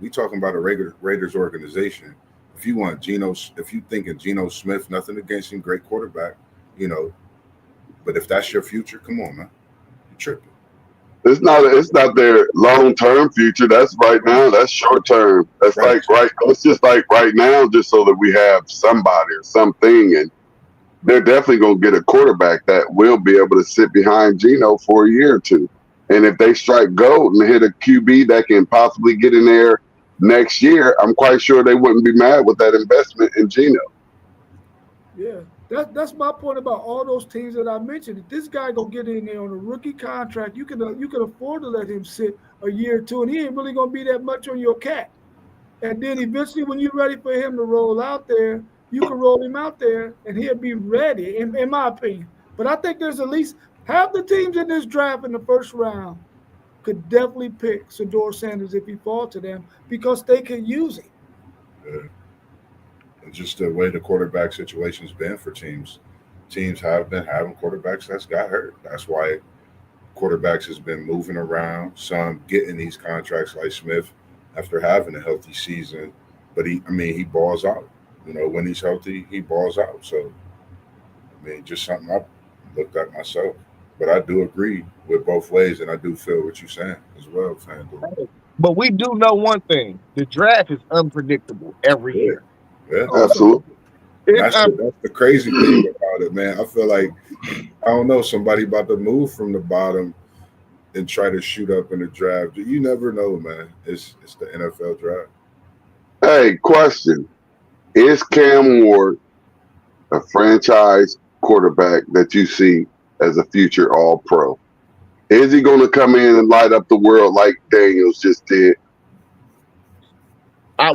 we talking about a Raiders organization. If you want Geno, if you thinking Geno Smith, nothing against him, great quarterback, you know, but if that's your future, come on, man, you tripping. It's not their long term future. That's right now. That's short term. That's Right. like right. It's just like right now, just so that we have somebody or something, and they're definitely gonna get a quarterback that will be able to sit behind Geno for a year or two. And if they strike gold and hit a QB that can possibly get in there next year, I'm quite sure they wouldn't be mad with that investment in Geno. Yeah, that's my point about all those teams that I mentioned. If this guy gonna get in there on a rookie contract, you can afford to let him sit a year or two, and he ain't really gonna be that much on your cap. And then eventually, when you're ready for him to roll out there, you can roll him out there, and he'll be ready. In my opinion, but I think there's at least half the teams in this draft in the first round could definitely pick Sador Sanders if he fall to them because they can use him. Uh, and just the way the quarterback situation's been for teams, teams have been having quarterbacks that's got hurt. That's why quarterbacks has been moving around. Some getting these contracts like Smith after having a healthy season, but he balls out. When he's healthy, he balls out. So just something I looked at myself. But I do agree with both ways, and I do feel what you're saying as well, FanDuel. But we do know one thing: the draft is unpredictable every Yeah, year. yeah. Also, Absolutely. And It's that's the crazy thing about it, man. I feel like I don't know somebody about to move from the bottom and try to shoot up in the draft. You never know, man. It's the NFL draft. Hey, question: is Cam Ward a franchise quarterback that you see as a future All Pro? Is he going to come in and light up the world like Daniels just did?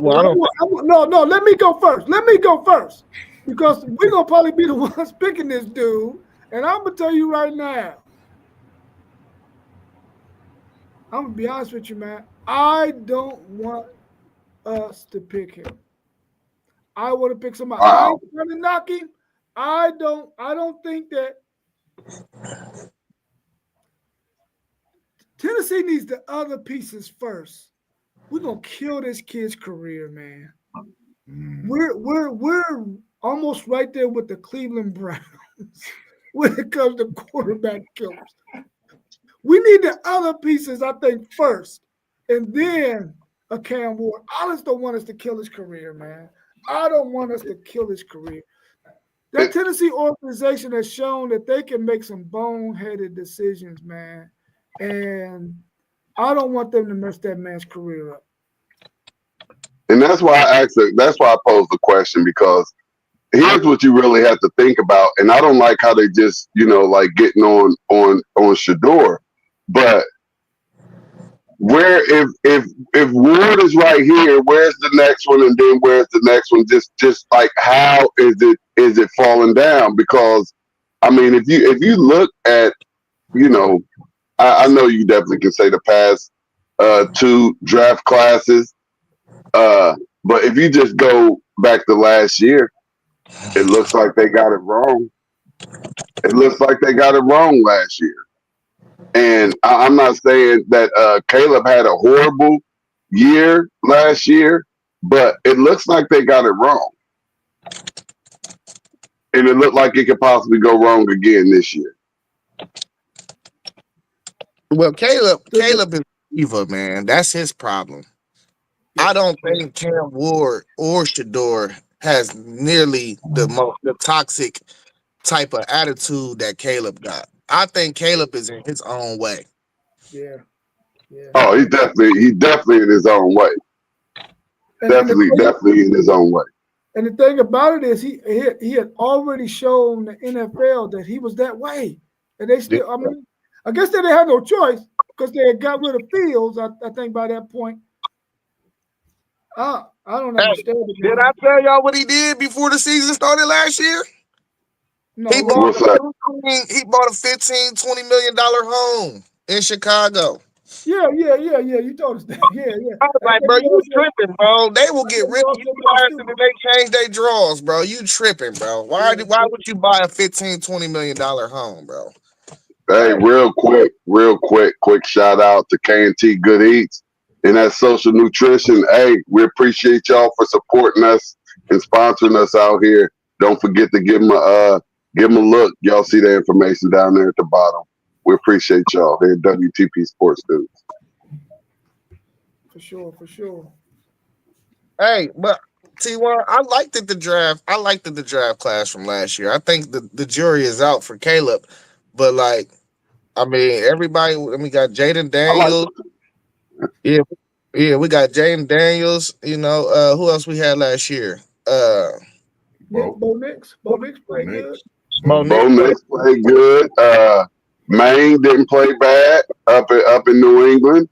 well, I don't. no. Let me go first. Because we're gonna probably be the ones picking this dude, and I'm gonna tell you right now. I'm gonna be honest with you, man. I don't want us to pick him. I want to pick somebody. I Wow. ain't trying to knock him. I don't. I don't think that Tennessee needs the other pieces first. We're gonna kill this kid's career, man. Mm. We're almost right there with the Cleveland Browns when it comes to quarterback killers. We need the other pieces, I think, first, and then a Cam Ward. I just don't want us to kill his career, man. I don't want us to kill his career. That It, Tennessee organization has shown that they can make some boneheaded decisions, man. And I don't want them to mess that man's career up. and that's why I asked. That's why I posed the question, because here's what you really have to think about. And I don't like how they just like getting on Shador, but where if Ward is right here, where's the next one, and then where's the next one? Just like how is it falling down? Because I mean, if you look at I know you definitely can say the past two draft classes, but if you just go back to last year, it looks like they got it wrong. It looks like they got it wrong last year. And I'm not saying that Caleb had a horrible year last year, but it looks like they got it wrong. And it looked like it could possibly go wrong again this year. Well, Caleb is a diva, man. That's his problem. I don't think Cam Ward or Shador has nearly the toxic type of attitude that Caleb got. I think Caleb is in his own way. Yeah, yeah. Oh, he definitely in his own way. And Definitely in his own way. the thing about it is he had already shown the NFL that he was that way. And they still, I mean, I guess they had no choice because they had got rid of Fields, I think by that point. I don't Hey, understand it, did man. I tell y'all what he did before the season started last year? No, He what bought What's he a that? 15, $20 million home in Chicago. yeah. You told us that. Yeah. I was I like, think bro, you you also, tripping, bro. They will I get think you rid of also you about faster than stupid. they change their draws, bro. You tripping, bro. Yeah, Why would you buy a $15, $20 million home, bro? Hey, hey, real quick shout out to K&T Good Eats and that social nutrition. Hey, we appreciate y'all for supporting us and sponsoring us out here. Don't forget to give them a look. Y'all see the information down there at the bottom. We appreciate y'all here at WTP Sports News. for sure. Hey, but T1, I liked the draft class from last year. I think the jury is out for Caleb, but like, I mean, everybody. We got Jaden I like Daniels. Yeah, yeah, we got Jaden Daniels. You know, who else we had last year? Uh, Nick, Bo, Bo Nix Bo played good. Nix, Mo Bo Nick. Bo Nix played good. Maine didn't play bad up in New England.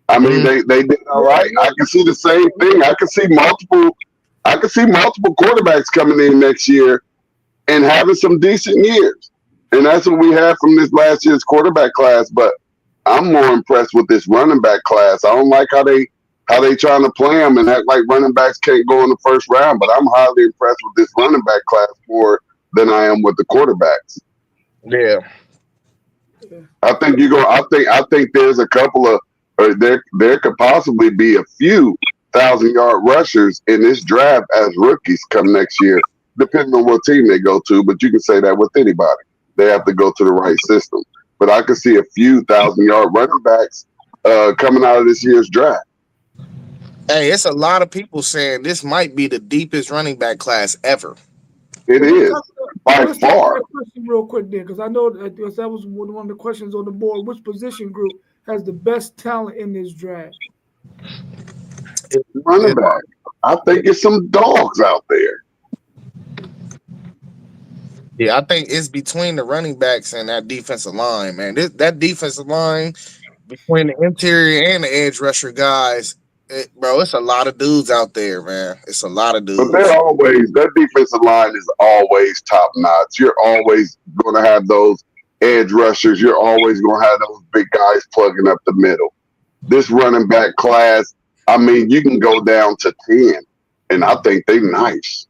I mean, Mm, they did all Yeah, right. I can see the same thing. I can see multiple quarterbacks coming in next year and having some decent years. And that's what we had from this last year's quarterback class. But I'm more impressed with this running back class. I don't like how they trying to play them and act like running backs can't go in the first round. But I'm highly impressed with this running back class more than I am with the quarterbacks. yeah. yeah. I think you go. I think there's a couple of, or there could possibly be a few 1,000-yard rushers in this draft as rookies come next year, depending on what team they go to. But you can say that with anybody. They have to go to the right system. But I could see a few 1,000-yard running backs coming out of this year's draft. Hey, it's a lot of people saying this might be the deepest running back class ever. It Well, is by let's talk far. that question real quick then, because I know that was one of the questions on the board. Which position group has the best talent in this draft? It- Running it- back. I think it's some dogs out there. yeah, I think it's between the running backs and that defensive line, man. That defensive line between the interior and the edge rusher guys, bro, it's a lot of dudes out there, man. It's a lot of But dudes. that defensive line is always top notch. You're always going to have those edge rushers. You're always going to have those big guys plugging up the middle. This running back class, I mean, you can go down to 10, and I think they nice.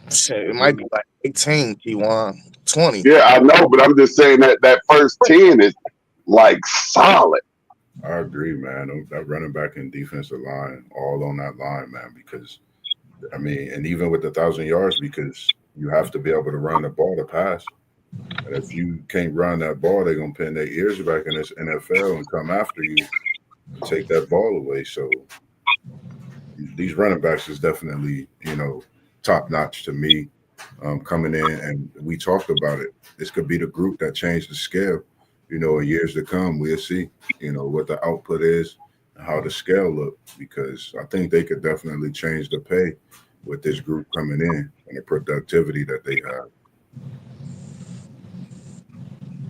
Shit, it might be like 18, P1, 20. Yeah, I know, but I'm just saying that first 10 is like solid. I agree, man. That running back and defensive line, all on that line, man. Because I mean, and even with the 1,000 yards, because you have to be able to run the ball to pass. And if you can't run that ball, they're gonna pin their ears back in this NFL and come after you and take that ball away. So these running backs is definitely, top notch to me. Coming in, and we talked about it. This could be the group that changed the scale. In years to come, we'll see. What the output is, and how the scale look. Because I think they could definitely change the pay with this group coming in and the productivity that they have.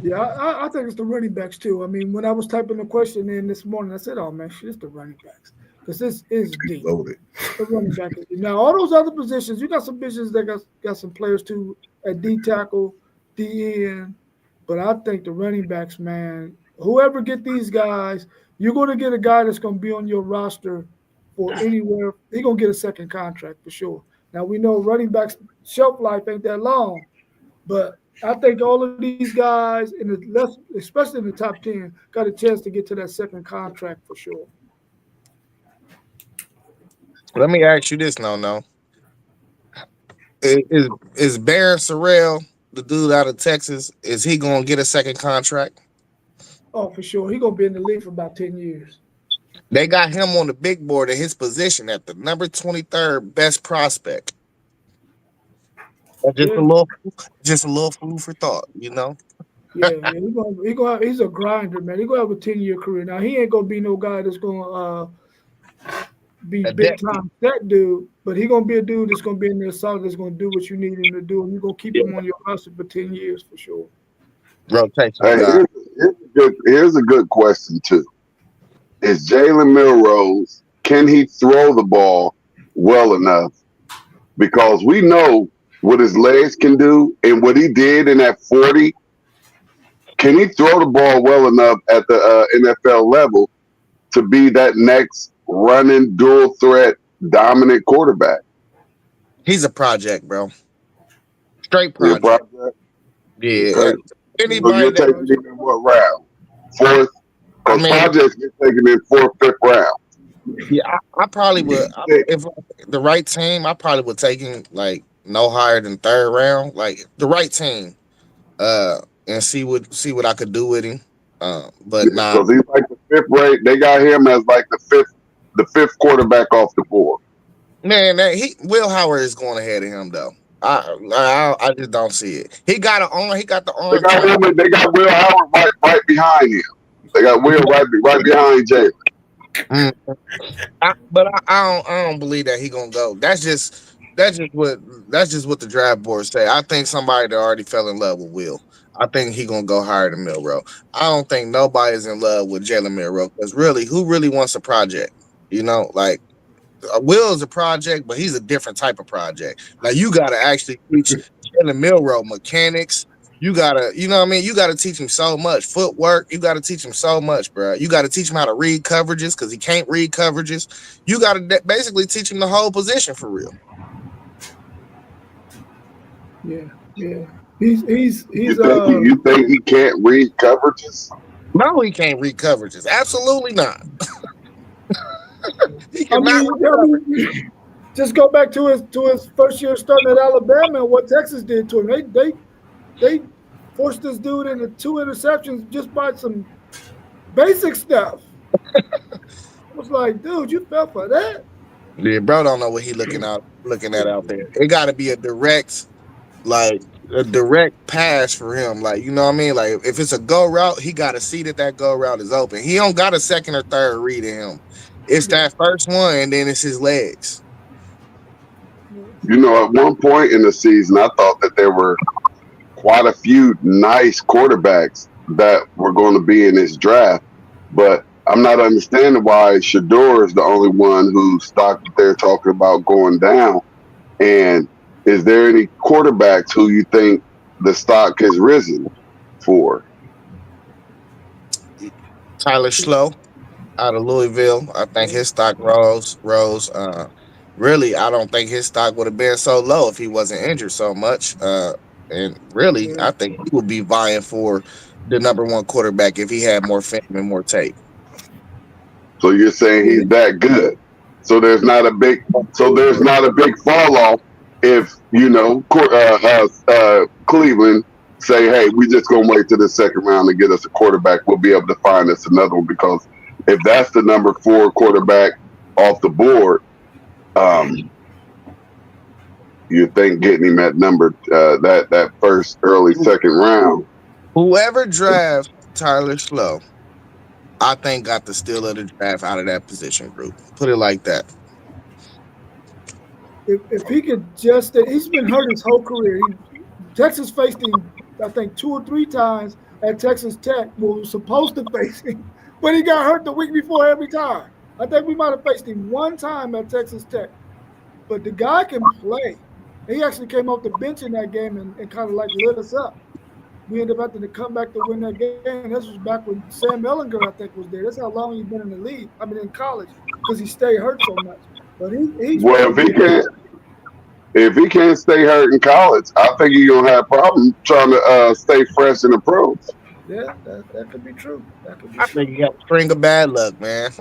Yeah, I think it's the running backs too. I mean, when I was typing the question in this morning, I said, "Oh man, shit, it's the running backs," because this is deep. Loaded. The running back is deep. Now, all those other positions, you got some positions that got some players too at D tackle, D end, but I think the running backs, man, whoever get these guys, you're going to get a guy that's going to be on your roster for anywhere. He's going to get a second contract for sure. Now we know running backs shelf life ain't that long, but I think all of these guys in the less, especially in the top 10, got a chance to get to that second contract for sure. Let me ask you this, no. Is Baron Sorrell, the dude out of Texas, is he gonna get a second contract? Oh, for sure. He's gonna be in the league for about 10 years. They got him on the big board at his position at the number 23rd best prospect. Just a Yeah, little, just a little food for thought. yeah. He's a grinder, man. He's gonna have a 10-year career. Now he ain't gonna be no guy that's gonna be A big depth time that dude, but he gonna be a dude that's gonna be in there solid, that's gonna do what you need him to do, and you're gonna keep him on your roster for 10 years for sure. rotational Hey, guy. here's a good question too. Is Jalen Milrose can he throw the ball well enough? Because we know what his legs can do and what he did in that 40. Can he throw the ball well enough at the NFL level to be that next running dual threat dominant quarterback? He's a project, bro. Straight Your project. project? Yeah. Okay. So Anybody you're that taking him in what round? Fourth? I Because mean, projects get taken in fourth, fifth round. yeah, I probably would if the right team, I probably would take him like no higher than third round. Like the right team. And see what I could do with him. But nah, Because he's like the fifth rate. They got him as like the fifth quarterback off the board. man, Will Howard is going ahead of him though. I just don't see it. He got an arm. He got the They arm got talent. him. They got Will Howard right behind him. They got Will right behind Jalen. Mm. But I don't believe that he gonna go. That's just what the draft boards say. I think somebody that already fell in love with Will. I think he gonna go higher than Milrow. I don't think nobody's in love with Jalen Milrow because really, who really wants a project? Like Will is a project, but he's a different type of project. Like you got to actually teach Jalen Milrow mechanics. You gotta, you know what I mean. You got to teach him so much footwork. You got to teach him so much, bro. You got to teach him how to read coverages because he can't read coverages. You got to basically teach him the whole position for real. Yeah, yeah. He's You he's think uh you think he can't read coverages? No, he can't read coverages. Absolutely not. He I cannot mean, read coverages. just go back to his first year starting at Alabama and what Texas did to him. They forced this dude into two interceptions just by some basic stuff. I was like, dude, you fell for that? Yeah, bro, don't know what he looking at out there. It got to be like a direct pass for him. Like, you know what I mean? Like if it's a go route, he got to see that go route is open. He don't got a second or third read in him. It's Yeah. that first one, and then it's his legs. You know, at one point in the season, I thought that there were quite a few nice quarterbacks that were going to be in this draft, but I'm not understanding why Shador is the only one whose stock that they're talking about going down. And is there any quarterbacks who you think the stock has risen for? Tyler Schlow out of Louisville. I think his stock rose. Really, I don't think his stock would have been so low if he wasn't injured so much. And really, Yeah. I think he would be vying for the number one quarterback if he had more film and more tape. So you're saying Yeah. he's that good. So there's not a big fall off if Cleveland say, hey, we just gonna wait till the second round to get us a quarterback. We'll be able to find us another one because if that's the number 4 quarterback off the board, um, you think getting him at number that first early second round. Whoever drafts Tyler Schlow, I think got the steal of the draft out of that position group. Put it like that. If he could he's been hurt his whole career. Texas faced him, I think, 2 or 3 times at Texas Tech. Was supposed to face him, but he got hurt the week before every time. I think we might have faced him one time at Texas Tech, but the guy can play. He actually came off the bench in that game and kind of like lit us up. We ended up having to come back to win that game. This was back when Sam Ellinger, I think, was there. That's how long he's been in the league. I mean, in college, because he stayed hurt so much. But he's Well, if he can't stay hurt in college, I think he's gonna have problems trying to stay fresh in the pros. yeah, that could be true. That could be I true. think you got a string of bad luck, man.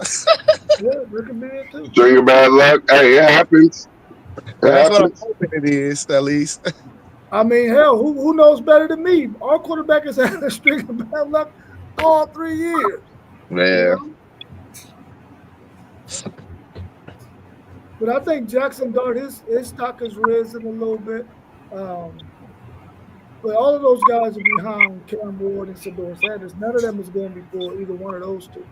Yeah, that could be it too. String of bad luck. Hey, it happens. It That's what I'm happens. hoping it is, at least. I mean, hell, who knows better than me? Our quarterback has had a string of bad luck all 3 years. You Yeah. know? But I think Jackson Dart, his stock has risen a little bit. Um, but all of those guys are behind Cam Ward and Sador Sanders. None of them is going before either one of those two.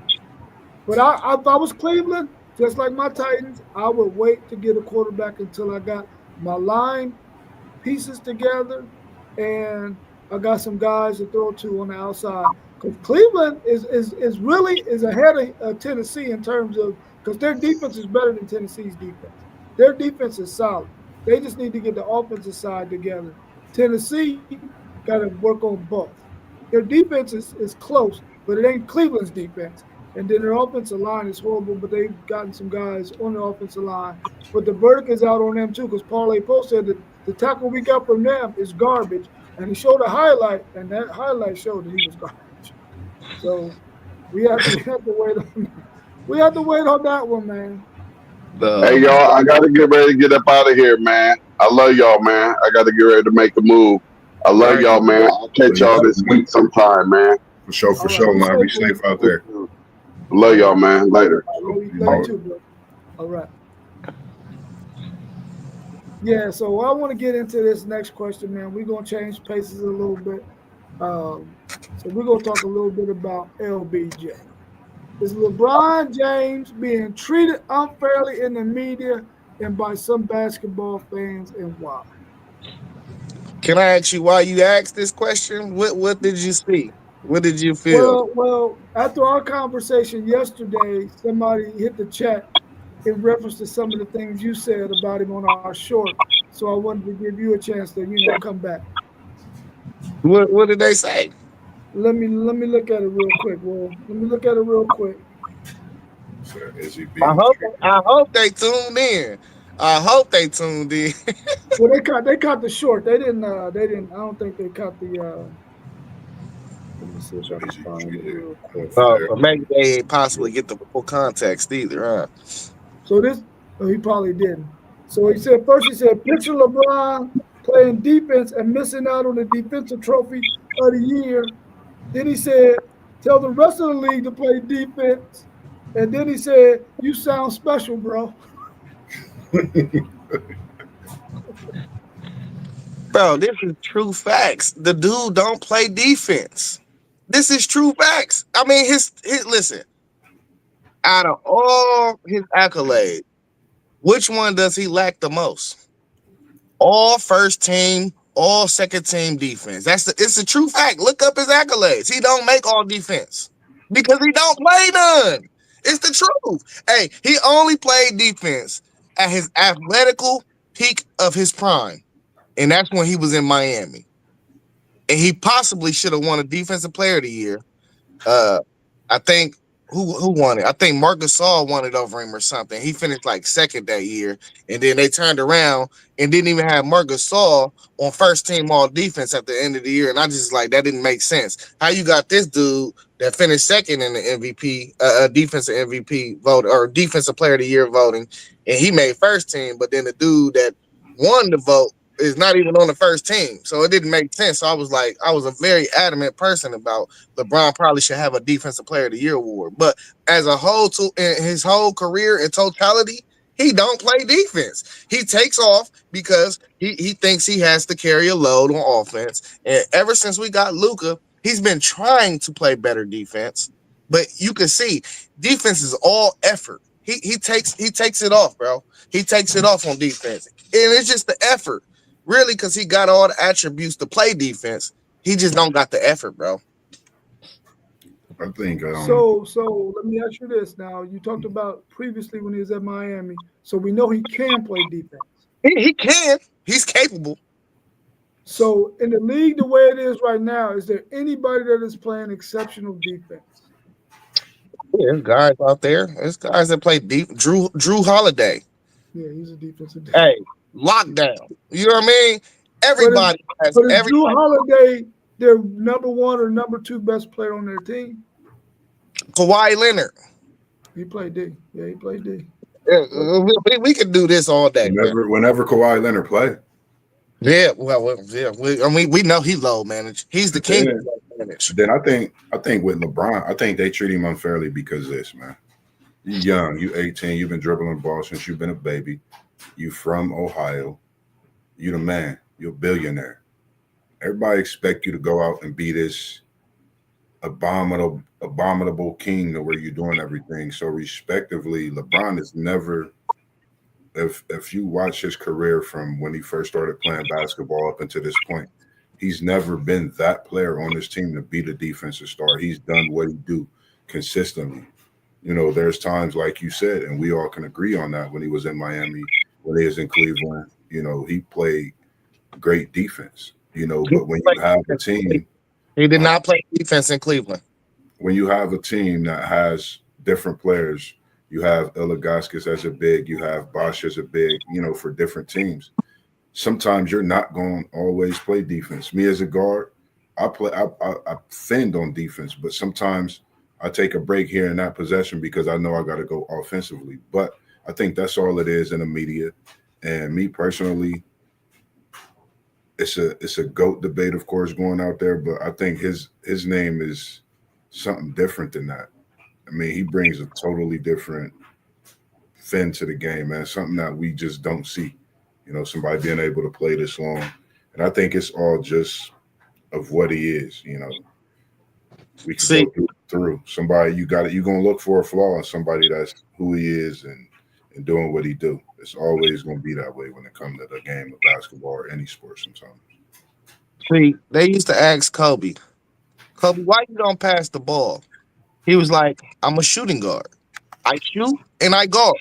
But if I was Cleveland, just like my Titans, I would wait to get a quarterback until I got my line pieces together and I got some guys to throw to on the outside. Because Cleveland is really is ahead of Tennessee in terms of because their defense is better than Tennessee's defense. Their defense is solid. They just need to get the offensive side together. Tennessee got to work on both. Their defense is close, but it ain't Cleveland's defense. And then their offensive line is horrible, but they've gotten some guys on the offensive line. But the verdict is out on them too, because Parlay Post said that the tackle we got from them is garbage. And he showed a highlight, and that highlight showed that he was garbage. So we have to wait on that. We have to wait on that one, man. Hey, The y'all, I gotta get ready to get up out of here, man. I love y'all, man. I gotta get ready to make a move. I love right. y'all, man. I'll catch y'all this week sometime, man. For All right, sure, be man. Be safe, bro. safe out there. Love All y'all, right. man. Later. Love you too, bro. All right. Yeah, so I want to get into this next question, man. We're gonna change paces a little bit. So we're gonna talk a little bit about LBJ. Is LeBron James being treated unfairly in the media and by some basketball fans, and why? Can I ask you why you asked this question? What did you see? What did you feel? Well, after our conversation yesterday, somebody hit the chat in reference to some of the things you said about him on our short. So I wanted to give you a chance to, come back. What did they say? Let me look at it real quick. Well, let me look at it real quick. So is he being treated? I hope they tuned in. I hope they tuned in. Well, they caught the short. They didn't. I don't think they caught the. Let me see if So I can is he find it treated real quick. unfair? So maybe they ain't possibly get the full context either, huh? So this, oh, he probably didn't. So he said first. He said picture LeBron playing defense and missing out on the defensive trophy of the year. Then he said, tell the rest of the league to play defense. And then he said, you sound special, bro. Bro, this is true facts. The dude don't play defense. This is true facts. I mean, his listen, out of all his accolades, which one does he lack the most? All first team, all second team defense. It's a true fact. Look up his accolades. He don't make all defense because he don't play none. It's the truth. Hey, he only played defense at his athletical peak of his prime, and that's when he was in Miami. And he possibly should have won a defensive player of the year. Uh, I think who won it? I think Marcus Gasol won it over him or something. He finished like second that year, and then they turned around and didn't even have Marcus Gasol on first team all defense at the end of the year. And I just like that didn't make sense. How you got this dude that finished second in the MVP, defensive MVP vote or defensive player of the year voting, and he made first team, but then the dude that won the vote is not even on the first team. So it didn't make sense. So I was like, I was a very adamant person about LeBron probably should have a defensive player of the year award. But as a whole, to in his whole career in totality, he don't play defense. He takes off because he thinks he has to carry a load on offense. And ever since we got Luka, he's been trying to play better defense. But you can see defense is all effort. He takes it off, bro. He takes it off on defense. And it's just the effort. Really, because he got all the attributes to play defense. He just don't got the effort, bro. I think So let me ask you this now. You talked about previously when he was at Miami. So we know he can play defense. He can. He's capable. So in the league, the way it is right now, is there anybody that is playing exceptional defense? Yeah, there's guys out there. There's guys that play deep. Drew Holiday. Yeah, he's a defensive. Hey, lockdown. You know what I mean? But is, Everybody has but is every Drew Holiday their number one or number two best player on their team? Kawhi Leonard. He played D. Yeah, he played D. Yeah, we could do this all day, man. whenever Kawhi Leonard play, Yeah, yeah. We know he low managed. He's the king of low manage. then I think with LeBron, I think they treat him unfairly because of this, man. You young, you 18, you've been dribbling the ball since you've been a baby. You from Ohio, you the man, you're a billionaire. Everybody expect you to go out and be this abominable king to where you're doing everything. So respectively, LeBron is never if you watch his career from when he first started playing basketball up until this point, he's never been that player on his team to be the defensive star. He's done what he do consistently. There's times like you said, and we all can agree on that when he was in Miami, when he was in Cleveland, he played great defense. But when you have a team, He did uh, not play defense in Cleveland. when you have a team that has different players, you have Ilagaskis as a big, you have Bosch as a big, for different teams. Sometimes you're not going to always play defense. Me as a guard, I fend on defense, but sometimes I take a break here in that possession because I know I got to go offensively. But I think that's all it is in the media. And me personally, it's a GOAT debate, of course, going out there, but I think his name is something different than that. I mean, he brings a totally different fin to the game, man. Something that we just don't see. Somebody being able to play this long. And I think it's all just of what he is. We can See, go through somebody. You're gonna look for a flaw in somebody that's who he is and doing what he do. It's always gonna be that way when it comes to the game of basketball or any sport. Sometimes. they used to ask Kobe, why you don't pass the ball? He was like, I'm a shooting guard. I shoot and I guard.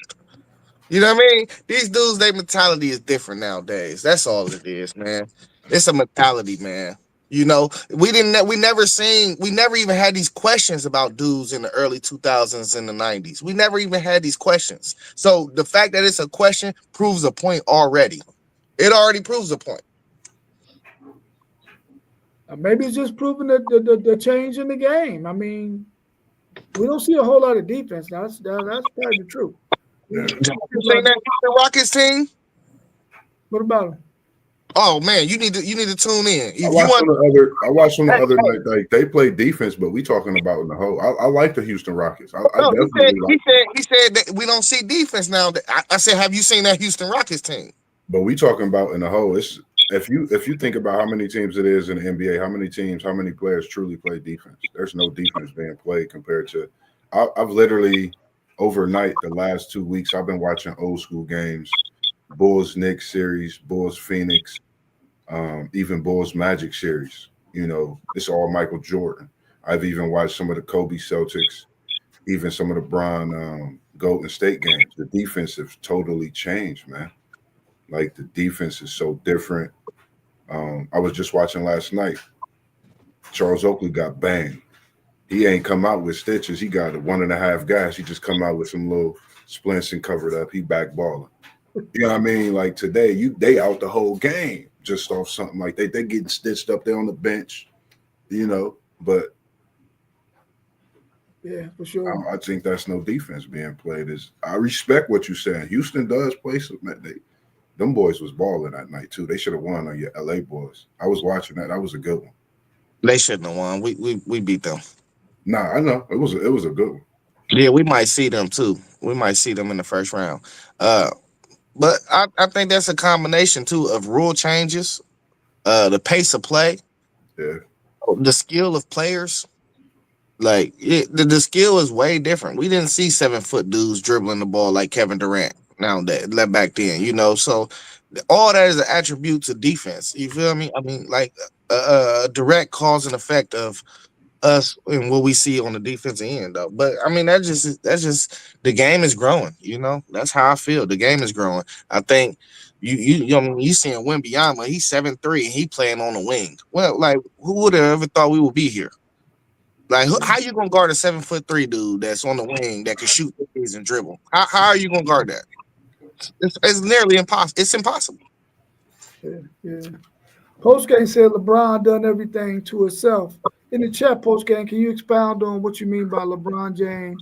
You know what I mean? These dudes, their mentality is different nowadays. That's all it is, man. It's a mentality, man. We never even had these questions about dudes in the early 2000s and the 90s. We never even had these questions. So the fact that it's a question proves a point already. It already proves a point. Maybe it's just proving the change in the game. I mean, we don't see a whole lot of defense now. That's probably the truth. Yeah. You seen that the Rockets team? What about them? Oh man, you need to tune in. I If you watched want, on the other night, like they play defense, but we talking about in the whole. I like the Houston Rockets. I no, definitely like. he said that we don't see defense now. I said, have you seen that Houston Rockets team? But we talking about in the whole. It's if you think about how many teams it is in the NBA, how many players truly play defense? There's no defense being played compared to. I've literally overnight the last 2 weeks I've been watching old school games, Bulls Knicks series, Bulls Phoenix, even Bulls Magic series. It's all Michael Jordan. I've even watched some of the Kobe Celtics, even some of the Bron Golden State games. The defense has totally changed, man. Like the defense is so different. I was just watching last night. Charles Oakley got banged. He ain't come out with stitches. He got a 1.5 gas. He just come out with some little splints and covered up. He back balling. You know what I mean? Like today, they out the whole game just off something like they getting stitched up there on the bench. But Yeah, for sure. I think that's no defense being played. I respect what you're saying. Houston does play some. Them boys was balling that night too. They should have won on your LA boys. I was watching that. That was a good one. They shouldn't have won. We beat them. Nah, I know it was a good one. Yeah, we might see them too. We might see them in the first round. But I think that's a combination too of rule changes, the pace of play, Yeah, the skill of players. Like the skill is way different. We didn't see 7-foot dudes dribbling the ball like Kevin Durant nowadays, back then. So all that is an attribute to defense. You feel me? I mean, like a direct cause and effect of us and what we see on the defensive end, though. But I mean, that's just the game is growing. That's how I feel. The game is growing. I think you seeing Wembanyama. He's 7'3" and he playing on the wing. Well, like who would have ever thought we would be here? Like, how you gonna guard a 7'3" dude that's on the wing that can shoot threes and dribble? How are you gonna guard that? It's nearly impossible. It's impossible. Yeah. Postgame said LeBron done everything to himself. In the chat, Postgame, can you expound on what you mean by LeBron James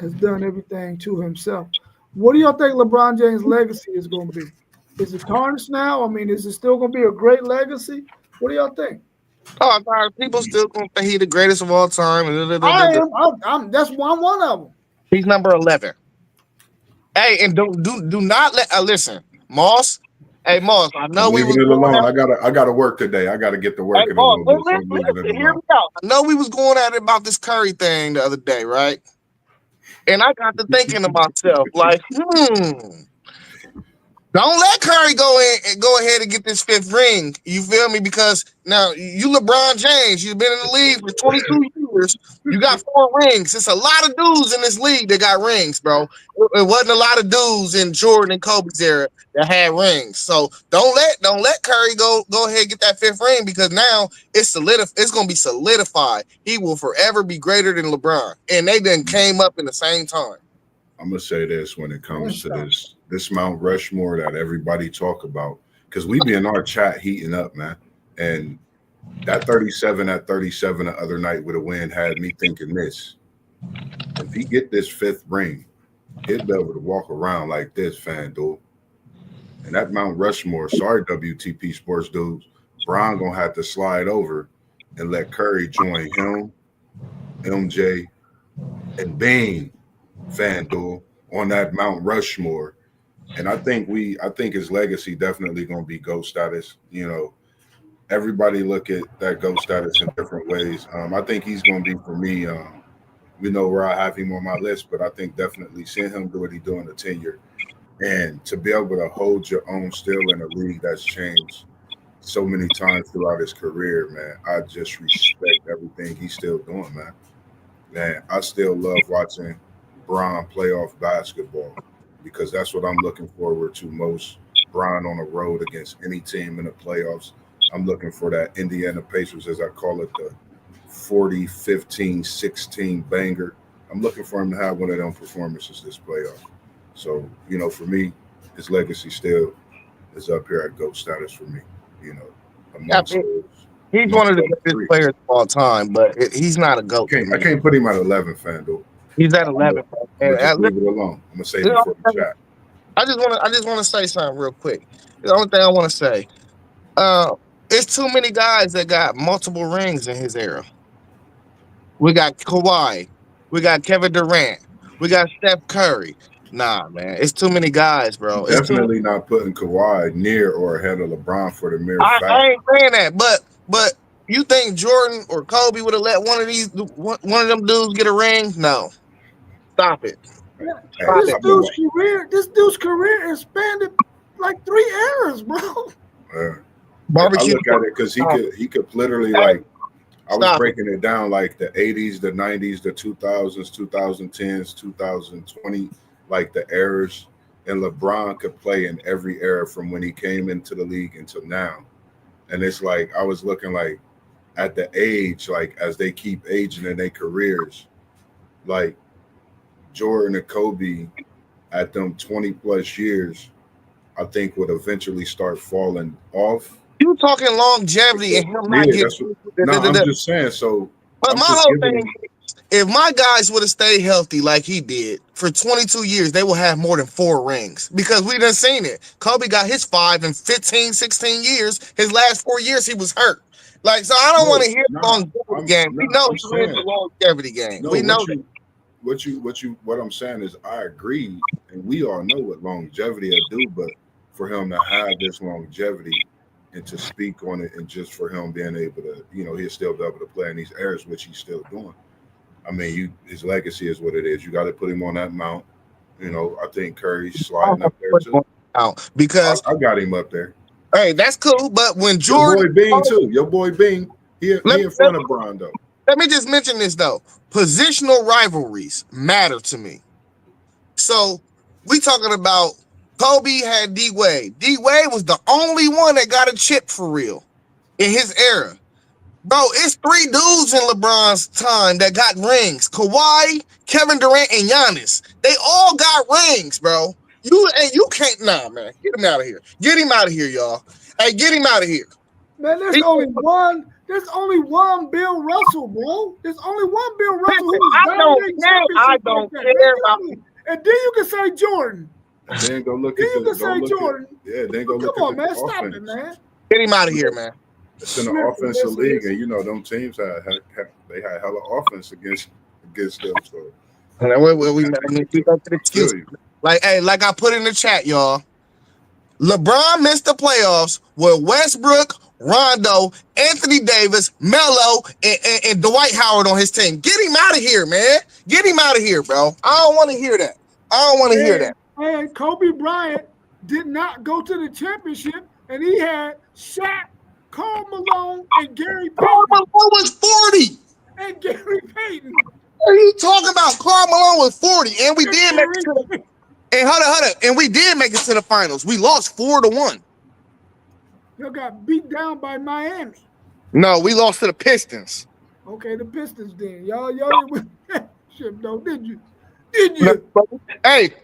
has done everything to himself? What do y'all think LeBron James' legacy is going to be? Is it tarnished now? I mean, is it still going to be a great legacy? What do y'all think? Oh, people still gonna think he's the greatest of all time. I am. I'm that's one of them. He's number 11. Hey, and do not listen, Moss. Hey, Moss, I know we was leaving it going alone. at, I gotta work today. I gotta get to work hey, in a Moss, little bit. So I'm leaving it listen, hear alone. me out. I know we was going at it about this Curry thing the other day, right? And I got to thinking to myself, like, don't let Curry go ahead and get this 5th ring. You feel me? Because now you LeBron James, you've been in the league for 22 years. years, you got 4 rings. It's a lot of dudes in this league that got rings, bro. It wasn't a lot of dudes in Jordan and Kobe's era that had rings. So don't let Curry go ahead and get that 5th ring, because now it's gonna be solidified. He will forever be greater than LeBron. And they then came up in the same time. I'm gonna say this when it comes to this Mount Rushmore that everybody talk about, because we be in our chat heating up, man. And that 37 at 37 the other night with a win had me thinking this. If he get this 5th ring, he'll be able to walk around like this, FanDuel. And that Mount Rushmore, sorry, WTP Sports dudes, Bron gonna have to slide over and let Curry join him, MJ, and Bane, FanDuel, on that Mount Rushmore. And I think his legacy definitely gonna be GOAT status. You know, everybody look at that GOAT status in different ways. I think he's gonna be, for me, we know where I have him on my list, but I think definitely seeing him do what he do in the tenure, and to be able to hold your own still in a league that's changed so many times throughout his career, man. I just respect everything he's still doing, man. Man, I still love watching Bron playoff basketball, because that's what I'm looking forward to most. Bron on the road against any team in the playoffs. I'm looking for that Indiana Pacers, as I call it, the 40, 15, 16 banger. I'm looking for him to have one of them performances this playoff. So, you know, for me, his legacy still is up here at GOAT status for me. You know, amongst those. He's one of the greatest players of all time, but he's not a GOAT. I can't put him at 11, FanDuel. He's at 11. I'm just leave it alone. I'm gonna say it before the chat. I just want to say something real quick. The only thing I want to say, it's too many guys that got multiple rings in his era. We got Kawhi, we got Kevin Durant, we got Steph Curry. Nah, man, it's too many guys, bro. It's definitely not putting Kawhi near or ahead of LeBron for the mere fact. I ain't saying that, but you think Jordan or Kobe would have let one of them dudes get a ring? No, stop it. Yeah. This dude's career expanded like 3 eras, bro. Barbecue. I look at it because he could literally, like, I was breaking it down like the 80s, the 90s, the 2000s, 2010s, 2020, like the eras. And LeBron could play in every era from when he came into the league until now. And it's like, I was looking like at the age, like as they keep aging in their careers, like Jordan and Kobe at them 20 plus years, I think would eventually start falling off. You talking longevity and him not getting. I'm just saying. So, but my whole thing, if my guys would have stayed healthy like he did for 22 years, they will have more than 4 rings, because we done seen it. Kobe got his 5 in 15, 16 years. His last 4 years, he was hurt. Like, so I don't want to hear the longevity game. We know he's in the longevity game. We know that. What I'm saying is, I agree, and we all know what longevity will do, but for him to have this longevity and to speak on it, and just for him being able to, you know, he'll still be able to play in these eras, which he's still doing. I mean, his legacy is what it is. You got to put him on that mount. You know, I think Curry's sliding up there too. Because I got him up there. Hey, that's cool. But when Jordan, your boy Bean, he in front of Bron though. Let me just mention this though. Positional rivalries matter to me. So we talking about Kobe had D Wade. D Wade was the only one that got a chip for real in his era. Bro, it's 3 dudes in LeBron's time that got rings. Kawhi, Kevin Durant, and Giannis. They all got rings, bro. You can't, man. Get him out of here. Get him out of here, y'all. Hey, get him out of here. Man, there's only one Bill Russell, bro. There's only one Bill Russell. I don't care about him. And then you can say Jordan. And then go look at Jordan. Then go look Come on, man. Offense. Stop it, man. Get him out of here, man. It's in the offensive league, and you know them teams had hella offense against them. So we go to the excuse. Like I put in the chat, y'all. LeBron missed the playoffs with Westbrook, Rondo, Anthony Davis, Melo, and Dwight Howard on his team. Get him out of here, man. Get him out of here, bro. I don't want to hear that. Hear that. And Kobe Bryant did not go to the championship, and he had Shaq, Karl Malone, and Gary Payton. Karl Malone was 40. And Gary Payton. What are you talking about? Karl Malone was 40, and we And did make it to the. And hold on, and we did make it to the finals. We lost 4-1. Y'all got beat down by Miami. No, we lost to the Pistons. Okay, the Pistons then. Y'all didn't win that shit, though, did you? Did you?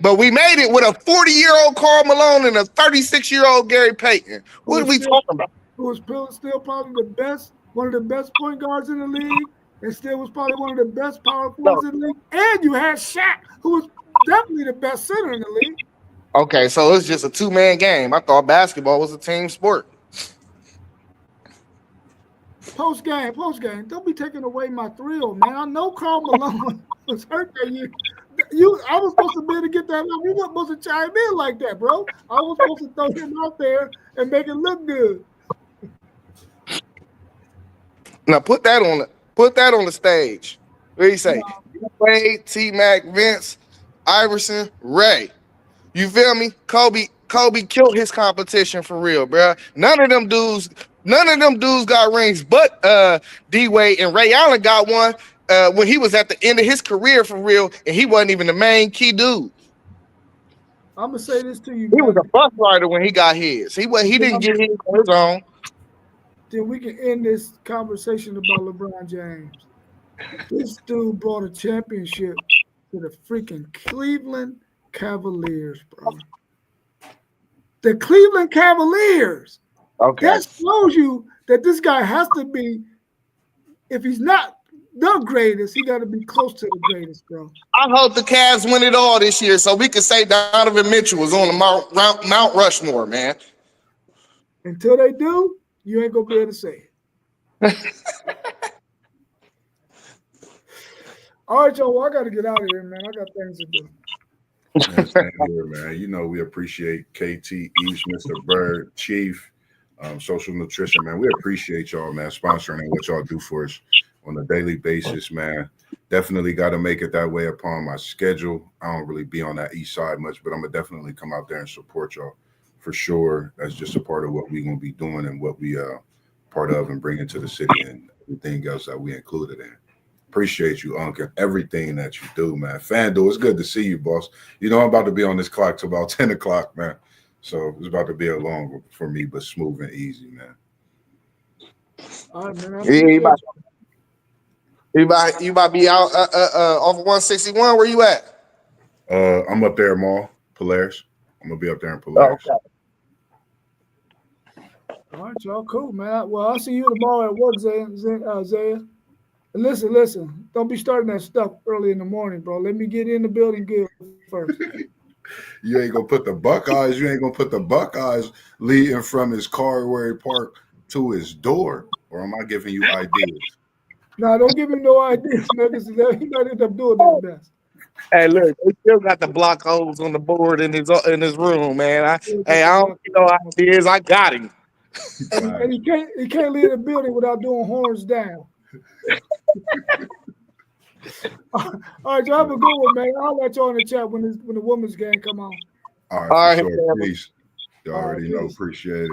But we made it with a 40-year-old Karl Malone and a 36-year-old Gary Payton. What are we talking about? Who was still probably the best, one of the best point guards in the league, and still was probably one of the best power forwards in the league. And you had Shaq, who was definitely the best center in the league. Okay, so it's just a two-man game. I thought basketball was a team sport. Post game. Don't be taking away my thrill, man. I know Karl Malone was hurt that year. I was supposed to be able to get that out. You weren't supposed to chime in like that, bro. I was supposed to throw him out there and make it look good. Now put that on the stage. What do you say? Wade, T-Mac, Vince, Iverson, Ray. You feel me? Kobe killed his competition for real, bro. None of them dudes got rings, but D-Wade and Ray Allen got one when he was at the end of his career for real, and he wasn't even the main key dude. I'm gonna say this to you, He man. was a bus rider when he got his. He didn't get his on his own. Then we can end this conversation about LeBron James. This dude brought a championship to the freaking Cleveland Cavaliers, bro. The Cleveland Cavaliers. Okay. That shows you that this guy has to be, if he's not the greatest, he got to be close to the greatest, bro. I hope the Cavs win it all this year so we can say Donovan Mitchell was on the Mount Rushmore, man. Until they do, you ain't going to be able to say it. All right, y'all. Well, I got to get out of here, man. I got things to do. Man, same here, man. You know, we appreciate KT, East, Mr. Bird, Chief, Social Nutrition, man. We appreciate y'all, man, sponsoring and what y'all do for us on a daily basis, man. Definitely got to make it that way upon my schedule. I don't really be on that east side much, but I'm going to definitely come out there and support y'all for sure. That's just a part of what we're going to be doing and what we part of and bringing to the city and everything else that we included in. Appreciate you, Unc, and everything that you do, man. FanDuel, it's good to see you, boss. You know, I'm about to be on this clock till about 10 o'clock, man. So it's about to be a long for me, but smooth and easy, man. All right, man. You about to be out off of 161? Where you at? I'm up there, Mall, Polaris. I'm going to be up there in Polaris. Oh, okay. All right, y'all. Cool, man. Well, I'll see you tomorrow at work, Zaya. Listen. Don't be starting that stuff early in the morning, bro. Let me get in the building good first. You ain't going to put the Buckeyes leading from his car where he parked to his door, or am I giving you ideas? No, don't give him no ideas, man, because he might end up doing that best. Hey, look, they still got the block holes on the board in his room, man. I don't know ideas. I got him. And he can't leave the building without doing horns down. All right, y'all have a good one, man. I'll let y'all in the chat when the women's game come on. All right, for sure. Peace. You already know. Peace. Appreciate it.